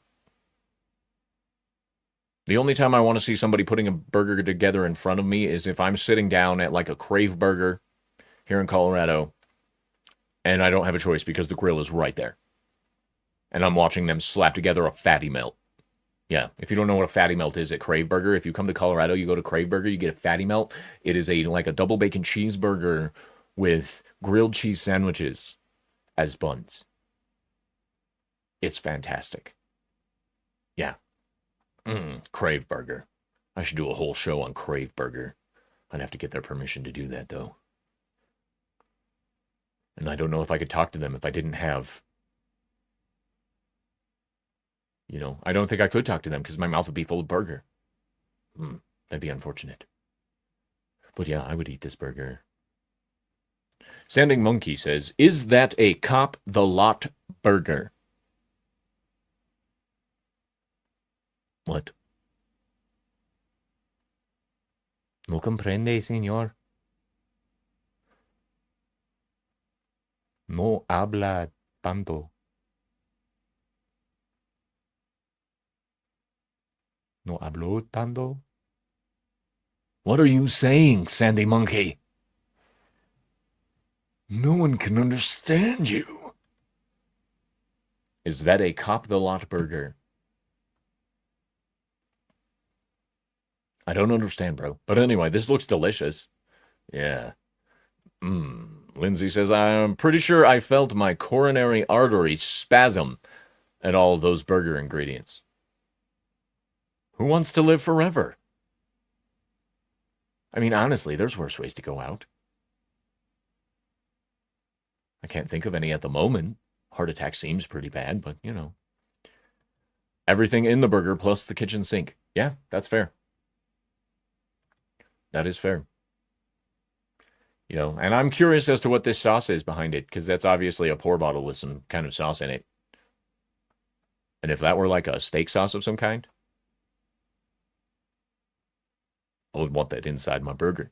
The only time I want to see somebody putting a burger together in front of me is if I'm sitting down at like a Crave Burger here in Colorado and I don't have a choice because the grill is right there. And I'm watching them slap together a fatty melt. Yeah, if you don't know what a fatty melt is at Crave Burger, if you come to Colorado, you go to Crave Burger, you get a fatty melt. It is like a double bacon cheeseburger with grilled cheese sandwiches as buns. It's fantastic. Yeah. Crave Burger. I should do a whole show on Crave Burger. I'd have to get their permission to do that, though. And I don't know if I could talk to them if I didn't have... I don't think I could talk to them because my mouth would be full of burger. That'd be unfortunate. But yeah, I would eat this burger. Standing Monkey says, is that a Cop the Lot burger? What? No comprende, señor. No habla tanto. No hablo tanto? What are you saying, Sandy Monkey? No one can understand you. Is that a Cop the Lot burger? I don't understand, bro. But anyway, this looks delicious. Yeah. Lindsay says, I'm pretty sure I felt my coronary artery spasm at all those burger ingredients. Who wants to live forever? I mean, honestly, there's worse ways to go out. I can't think of any at the moment. Heart attack seems pretty bad, but, everything in the burger plus the kitchen sink. Yeah, that's fair. That is fair. And I'm curious as to what this sauce is behind it, because that's obviously a pour bottle with some kind of sauce in it. And if that were like a steak sauce of some kind, I would want that inside my burger.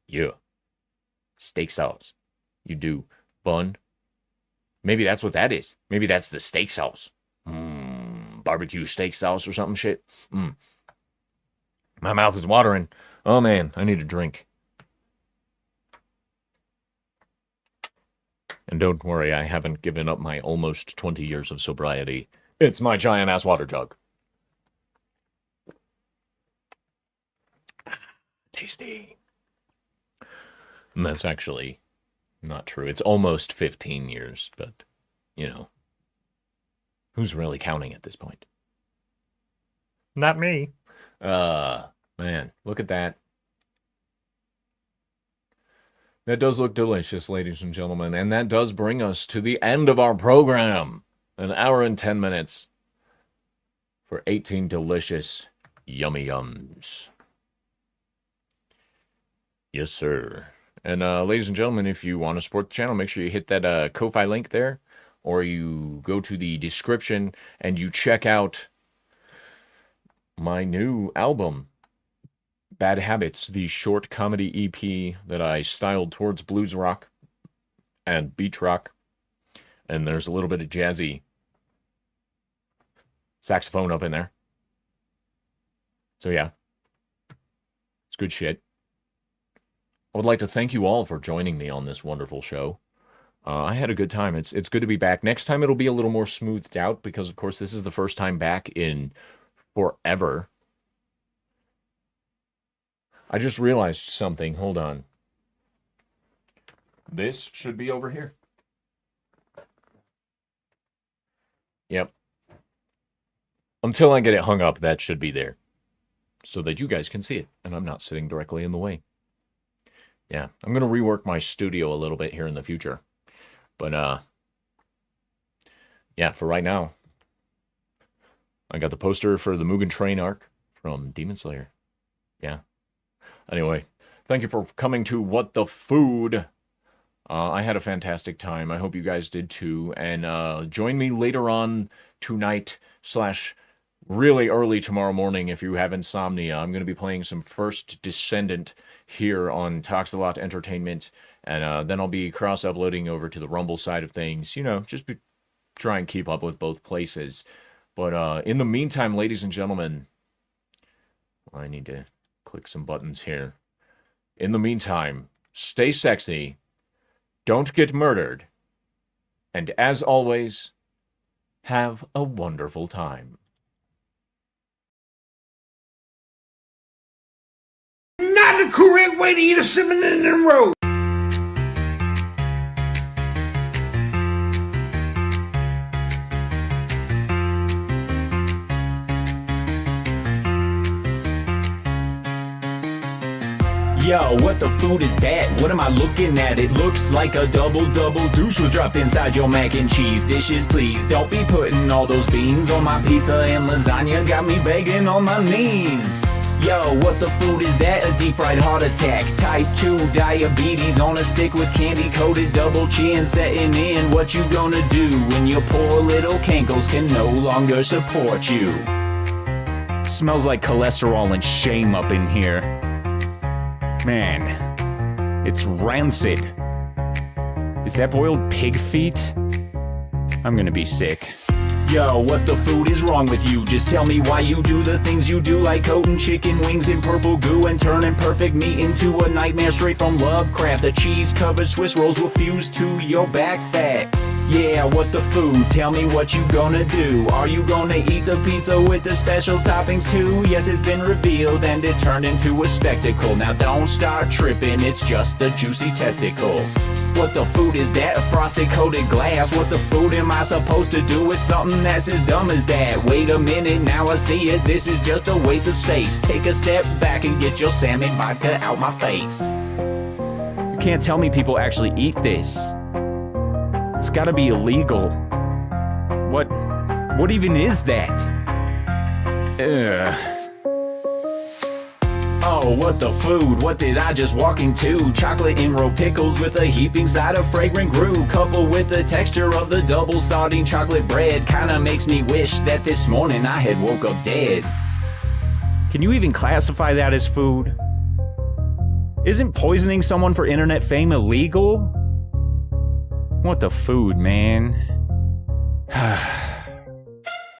Yeah. Steak sauce. You do bun. Maybe that's what that is. Maybe that's the steak sauce. barbecue steak sauce or something shit. My mouth is watering. Oh man, I need a drink. And don't worry, I haven't given up my almost 20 years of sobriety. It's my giant-ass water jug. Tasty. And that's actually not true. It's almost 15 years, but, you know, who's really counting at this point? Not me. Man, look at that. That does look delicious, ladies and gentlemen, and that does bring us to the end of our program. 1 hour and 10 minutes for 18 delicious yummy yums. Yes, sir. And ladies and gentlemen, if you want to support the channel, make sure you hit that Ko-Fi link there, or you go to the description and you check out my new album, Bad Habits, the short comedy EP that I styled towards blues rock and beach rock. And there's a little bit of jazzy saxophone up in there. So yeah, it's good shit. I would like to thank you all for joining me on this wonderful show. I had a good time. It's good to be back. Next time it'll be a little more smoothed out because, of course, this is the first time back in forever. I just realized something. Hold on. This should be over here. Yep. Until I get it hung up, that should be there. So that you guys can see it. And I'm not sitting directly in the way. Yeah, I'm going to rework my studio a little bit here in the future. But, yeah, for right now, I got the poster for the Mugen Train arc from Demon Slayer. Yeah. Anyway, thank you for coming to What the Food. I had a fantastic time. I hope you guys did too. And join me later on tonight / really early tomorrow morning if you have insomnia. I'm going to be playing some First Descendant here on Toxalot Entertainment. And then I'll be cross-uploading over to the Rumble side of things. You know, just try and keep up with both places. But in the meantime, ladies and gentlemen, I need to click some buttons here. In the meantime, stay sexy, don't get murdered, and as always, have a wonderful time. Not the correct way to eat a cinnamon roll. Yo, what the food is that? What am I looking at? It looks like a double douche was dropped inside your mac and cheese dishes. Please don't be putting all those beans on my pizza and lasagna. Got me begging on my knees. Yo, what the food is that? A deep fried heart attack, type 2 diabetes on a stick with candy coated double chin setting in. What you gonna do when your poor little cankles can no longer support you? Smells like cholesterol and shame up in here. Man, it's rancid. Is that boiled pig feet? I'm gonna be sick. Yo, what the food is wrong with you? Just tell me why you do the things you do, like coating chicken wings in purple goo and turning perfect meat into a nightmare straight from Lovecraft. The cheese-covered Swiss rolls will fuse to your back fat. Yeah, what the food? Tell me what you gonna do. Are you gonna eat the pizza with the special toppings too? Yes, it's been revealed and it turned into a spectacle. Now don't start tripping, it's just a juicy testicle. What the food is that? A frosted coated glass. What the food am I supposed to do with something that's as dumb as that? Wait a minute, now I see it. This is just a waste of space. Take a step back and get your salmon vodka out my face. You can't tell me people actually eat this. It's gotta be illegal. What even is that? Ugh. Oh, what the food? What did I just walk into? Chocolate emerald pickles with a heaping side of fragrant grue, coupled with the texture of the double sardine chocolate bread. Kinda makes me wish that this morning I had woke up dead. Can you even classify that as food? Isn't poisoning someone for internet fame illegal? What the food, man?